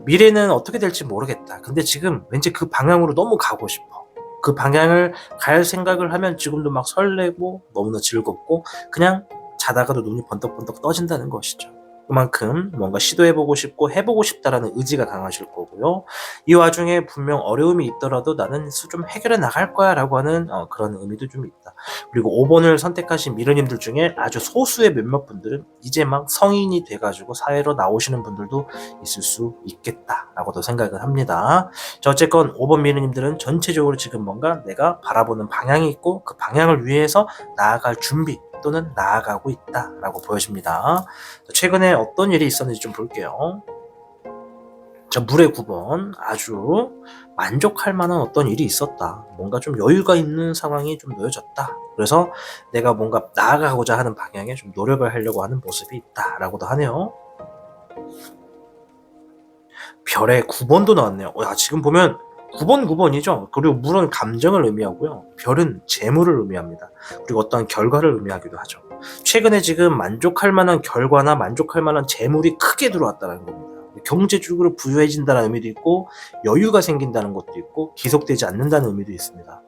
미래는 어떻게 될지 모르겠다. 근데 지금 왠지 그 방향으로 너무 가고 싶어. 그 방향을 갈 생각을 하면 지금도 막 설레고 너무나 즐겁고 그냥 자다가도 눈이 번떡번떡 떠진다는 것이죠. 그만큼 뭔가 시도해보고 싶고 해보고 싶다라는 의지가 강하실 거고요. 이 와중에 분명 어려움이 있더라도 나는 좀 해결해 나갈 거야 라고 하는 그런 의미도 좀 있다. 그리고 5번을 선택하신 미르님들 중에 아주 소수의 몇몇 분들은 이제 막 성인이 돼가지고 사회로 나오시는 분들도 있을 수 있겠다라고도 생각을 합니다. 자, 어쨌건 5번 미르님들은 전체적으로 지금 뭔가 내가 바라보는 방향이 있고 그 방향을 위해서 나아갈 준비 또는 나아가고 있다라고 보여집니다. 최근에 어떤 일이 있었는지 좀 볼게요. 자, 물의 9번, 아주 만족할 만한 어떤 일이 있었다. 뭔가 좀 여유가 있는 상황이 좀 놓여졌다. 그래서 내가 뭔가 나아가고자 하는 방향에 좀 노력을 하려고 하는 모습이 있다라고도 하네요. 별의 9번도 나왔네요. 야, 지금 보면 9번이죠. 그리고 물은 감정을 의미하고요. 별은 재물을 의미합니다. 그리고 어떤 결과를 의미하기도 하죠. 최근에 지금 만족할 만한 결과나 만족할 만한 재물이 크게 들어왔다는 겁니다. 경제적으로 부유해진다는 의미도 있고 여유가 생긴다는 것도 있고 기속되지 않는다는 의미도 있습니다.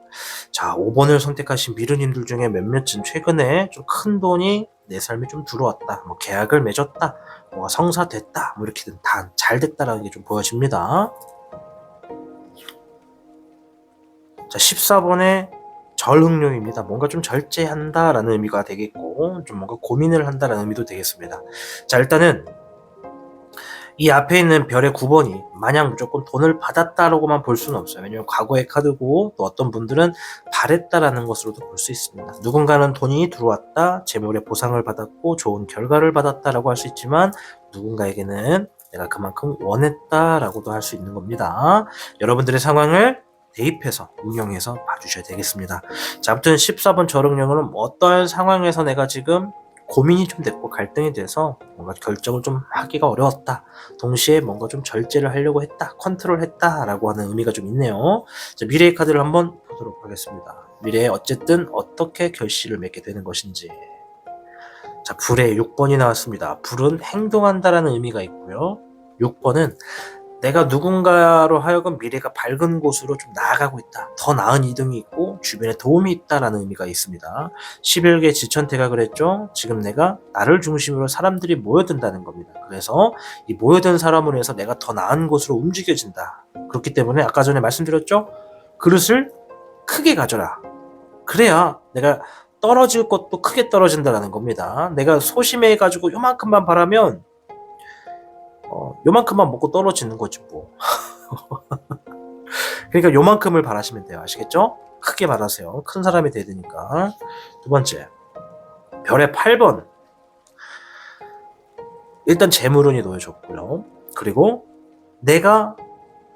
자, 5번을 선택하신 미르님들 중에 몇몇은 최근에 좀 큰 돈이 내 삶에 좀 들어왔다, 뭐 계약을 맺었다, 뭐가 성사됐다, 뭐 이렇게든 다 잘 됐다라는 게 좀 보여집니다. 자, 14번에 절흥룡입니다. 뭔가 좀 절제한다라는 의미가 되겠고 좀 뭔가 고민을 한다라는 의미도 되겠습니다. 자, 일단은 이 앞에 있는 별의 9번이 마냥 무조건 돈을 받았다라고만 볼 수는 없어요. 왜냐면 과거의 카드고 또 어떤 분들은 바랬다라는 것으로도 볼 수 있습니다. 누군가는 돈이 들어왔다, 재물의 보상을 받았고 좋은 결과를 받았다라고 할 수 있지만 누군가에게는 내가 그만큼 원했다라고도 할 수 있는 겁니다. 여러분들의 상황을 대입해서 응용해서 봐주셔야 되겠습니다. 자, 아무튼 14번 절응령은 어떠한 상황에서 내가 지금 고민이 좀 됐고 갈등이 돼서 뭔가 결정을 좀 하기가 어려웠다, 동시에 뭔가 좀 절제를 하려고 했다, 컨트롤 했다 라고 하는 의미가 좀 있네요. 자, 미래의 카드를 한번 보도록 하겠습니다. 미래에 어쨌든 어떻게 결실을 맺게 되는 것인지. 자, 불의 6번이 나왔습니다. 불은 행동한다라는 의미가 있고요. 6번은 내가 누군가로 하여금 미래가 밝은 곳으로 좀 나아가고 있다, 더 나은 이동이 있고 주변에 도움이 있다라는 의미가 있습니다. 11개 지천태가 그랬죠. 지금 내가 나를 중심으로 사람들이 모여든다는 겁니다. 그래서 이 모여든 사람으로 해서 내가 더 나은 곳으로 움직여진다. 그렇기 때문에 아까 전에 말씀드렸죠. 그릇을 크게 가져라. 그래야 내가 떨어질 것도 크게 떨어진다라는 겁니다. 내가 소심해가지고 요만큼만 바라면 요만큼만 먹고 떨어지는 거지 뭐. 그러니까 요만큼을 바라시면 돼요. 아시겠죠? 크게 바라세요. 큰 사람이 돼야 되니까. 두 번째, 별의 8번. 일단 재물운이 놓여졌고요. 그리고 내가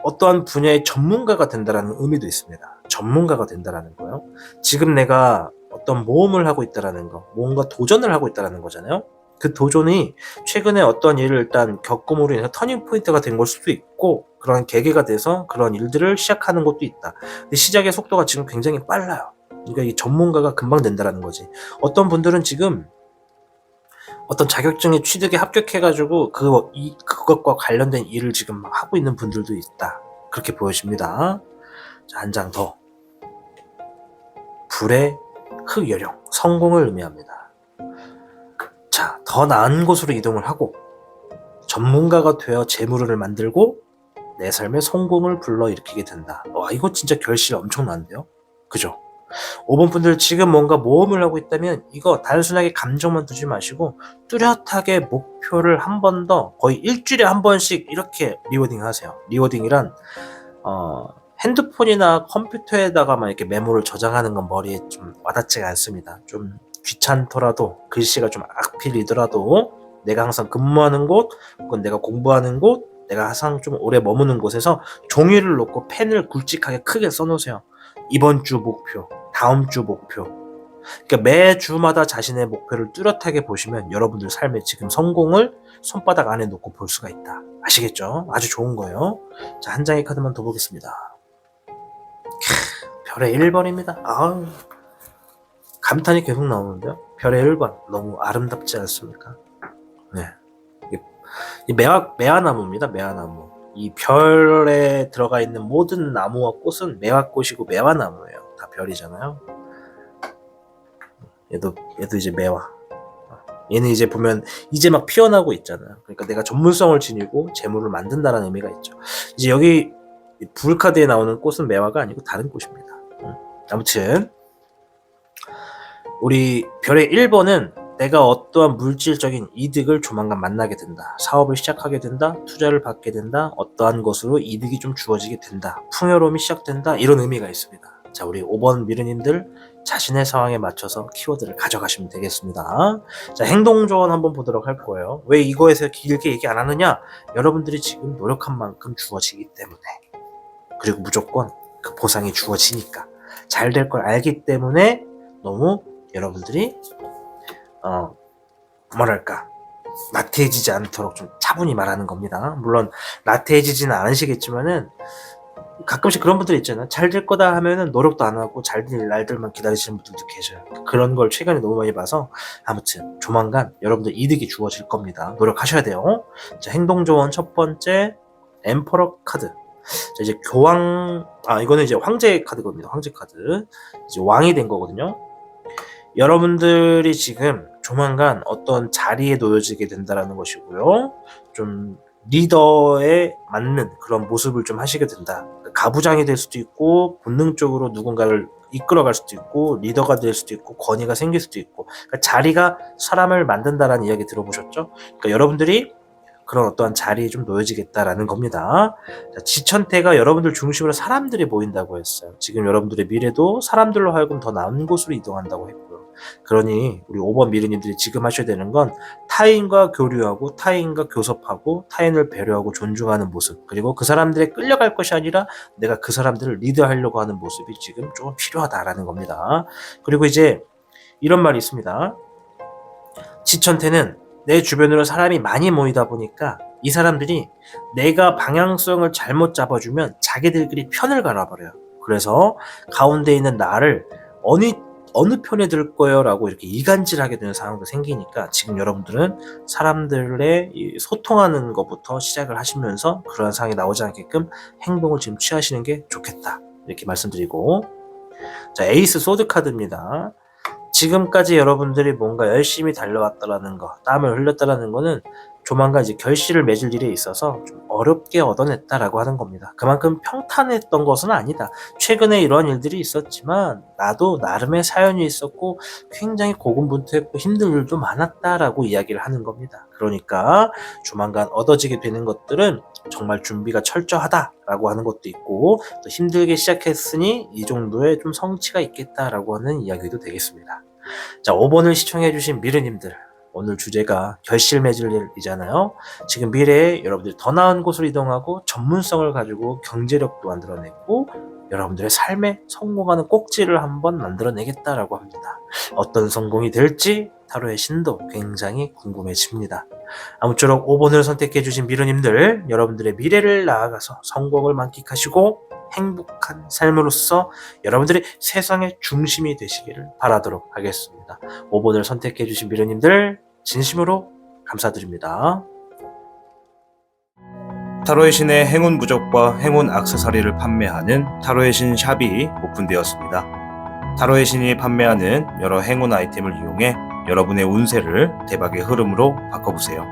어떠한 분야의 전문가가 된다라는 의미도 있습니다. 전문가가 된다라는 거요. 지금 내가 어떤 모험을 하고 있다라는 거, 뭔가 도전을 하고 있다라는 거잖아요. 그 도전이 최근에 어떤 일을 일단 겪음으로 인해서 터닝 포인트가 된 걸 수도 있고 그런 계기가 돼서 그런 일들을 시작하는 것도 있다. 근데 시작의 속도가 지금 굉장히 빨라요. 그러니까 이 전문가가 금방 된다라는 거지. 어떤 분들은 지금 어떤 자격증에 취득에 합격해가지고 그것과 관련된 일을 지금 하고 있는 분들도 있다. 그렇게 보여집니다. 자, 한 장 더. 불의 흑여령, 성공을 의미합니다. 자, 더 나은 곳으로 이동을 하고 전문가가 되어 재물을 만들고 내 삶의 성공을 불러일으키게 된다. 와, 이거 진짜 결실 엄청난데요? 그죠? 5번 분들 지금 뭔가 모험을 하고 있다면 이거 단순하게 감정만 두지 마시고 뚜렷하게 목표를 한 번 더, 거의 일주일에 한 번씩 이렇게 리워딩 하세요. 리워딩이란 핸드폰이나 컴퓨터에다가만 이렇게 메모를 저장하는 건 머리에 좀 와닿지가 않습니다. 좀 귀찮더라도, 글씨가 좀 악필이더라도 내가 항상 근무하는 곳 혹은 내가 공부하는 곳, 내가 항상 좀 오래 머무는 곳에서 종이를 놓고 펜을 굵직하게 크게 써놓으세요. 이번 주 목표, 다음 주 목표. 그러니까 매주마다 자신의 목표를 뚜렷하게 보시면 여러분들 삶의 지금 성공을 손바닥 안에 놓고 볼 수가 있다. 아시겠죠? 아주 좋은 거예요. 자, 한 장의 카드만 더 보겠습니다. 별의 1번입니다. 아우, 감탄이 계속 나오는데요. 별의 1번 너무 아름답지 않습니까? 네, 이 매화나무입니다. 매화나무. 이 별에 들어가 있는 모든 나무와 꽃은 매화꽃이고 매화나무예요. 다 별이잖아요. 얘도 이제 매화. 얘는 이제 보면 이제 막 피어나고 있잖아요. 그러니까 내가 전문성을 지니고 재물을 만든다는 의미가 있죠. 이제 여기 불카드에 나오는 꽃은 매화가 아니고 다른 꽃입니다. 아무튼 우리 별의 1번은 내가 어떠한 물질적인 이득을 조만간 만나게 된다. 사업을 시작하게 된다. 투자를 받게 된다. 어떠한 것으로 이득이 좀 주어지게 된다. 풍요로움이 시작된다. 이런 의미가 있습니다. 자, 우리 5번 미르님들 자신의 상황에 맞춰서 키워드를 가져가시면 되겠습니다. 자, 행동조언 한번 보도록 할 거예요. 왜 이거에서 길게 얘기 안 하느냐? 여러분들이 지금 노력한 만큼 주어지기 때문에, 그리고 무조건 그 보상이 주어지니까 잘 될 걸 알기 때문에 너무 여러분들이 뭐랄까 나태해지지 않도록 좀 차분히 말하는 겁니다. 물론 나태해지지는 않으시겠지만은 가끔씩 그런 분들 있잖아요. 잘 될 거다 하면은 노력도 안 하고 잘 될 날들만 기다리시는 분들도 계셔요. 그런 걸 최근에 너무 많이 봐서 아무튼 조만간 여러분들 이득이 주어질 겁니다. 노력하셔야 돼요. 자, 행동조언 첫 번째 엠퍼러 카드. 자, 이제 교황, 이거는 이제 황제 카드거든요. 황제 카드. 이제 왕이 된 거거든요. 여러분들이 지금 조만간 어떤 자리에 놓여지게 된다라는 것이고요. 좀 리더에 맞는 그런 모습을 좀 하시게 된다. 가부장이 될 수도 있고, 본능적으로 누군가를 이끌어갈 수도 있고, 리더가 될 수도 있고, 권위가 생길 수도 있고, 그러니까 자리가 사람을 만든다라는 이야기 들어보셨죠? 그러니까 여러분들이 그런 어떠한 자리에 좀 놓여지겠다라는 겁니다. 자, 지천태가 여러분들 중심으로 사람들이 모인다고 했어요. 지금 여러분들의 미래도 사람들로 하여금 더 나은 곳으로 이동한다고 했고요. 그러니 우리 5번 미르님들이 지금 하셔야 되는 건 타인과 교류하고 타인과 교섭하고 타인을 배려하고 존중하는 모습, 그리고 그 사람들에 끌려갈 것이 아니라 내가 그 사람들을 리드하려고 하는 모습이 지금 좀 필요하다라는 겁니다. 그리고 이제 이런 말이 있습니다. 지천태는 내 주변으로 사람이 많이 모이다 보니까 이 사람들이 내가 방향성을 잘못 잡아주면 자기들끼리 편을 갈아버려요. 그래서 가운데 있는 나를 어느 편에 들 거예요 라고 이렇게 이간질하게 되는 상황도 생기니까 지금 여러분들은 사람들의 소통하는 것부터 시작을 하시면서 그런 상황이 나오지 않게끔 행동을 지금 취하시는 게 좋겠다, 이렇게 말씀드리고, 자, 에이스 소드 카드입니다. 지금까지 여러분들이 뭔가 열심히 달려왔다라는 거, 땀을 흘렸다라는 거는 조만간 이제 결실을 맺을 일에 있어서 좀 어렵게 얻어냈다라고 하는 겁니다. 그만큼 평탄했던 것은 아니다. 최근에 이러한 일들이 있었지만 나도 나름의 사연이 있었고 굉장히 고군분투했고 힘든 일도 많았다라고 이야기를 하는 겁니다. 그러니까 조만간 얻어지게 되는 것들은 정말 준비가 철저하다라고 하는 것도 있고, 또 힘들게 시작했으니 이 정도의 좀 성취가 있겠다라고 하는 이야기도 되겠습니다. 자, 5번을 시청해주신 미르님들, 오늘 주제가 결실 맺을 일이잖아요. 지금 미래에 여러분들이 더 나은 곳으로 이동하고 전문성을 가지고 경제력도 만들어내고 여러분들의 삶에 성공하는 꼭지를 한번 만들어내겠다라고 합니다. 어떤 성공이 될지 타로의 신도 굉장히 궁금해집니다. 아무쪼록 5번을 선택해주신 미르님들, 여러분들의 미래를 나아가서 성공을 만끽하시고 행복한 삶으로서 여러분들이 세상의 중심이 되시기를 바라도록 하겠습니다. 5번을 선택해주신 미르님들 진심으로 감사드립니다.
타로의 신의 행운 부적과 행운 액세서리를 판매하는 타로의 신 샵이 오픈되었습니다. 타로의 신이 판매하는 여러 행운 아이템을 이용해 여러분의 운세를 대박의 흐름으로 바꿔보세요.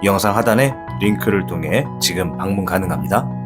이 영상 하단에 링크를 통해 지금 방문 가능합니다.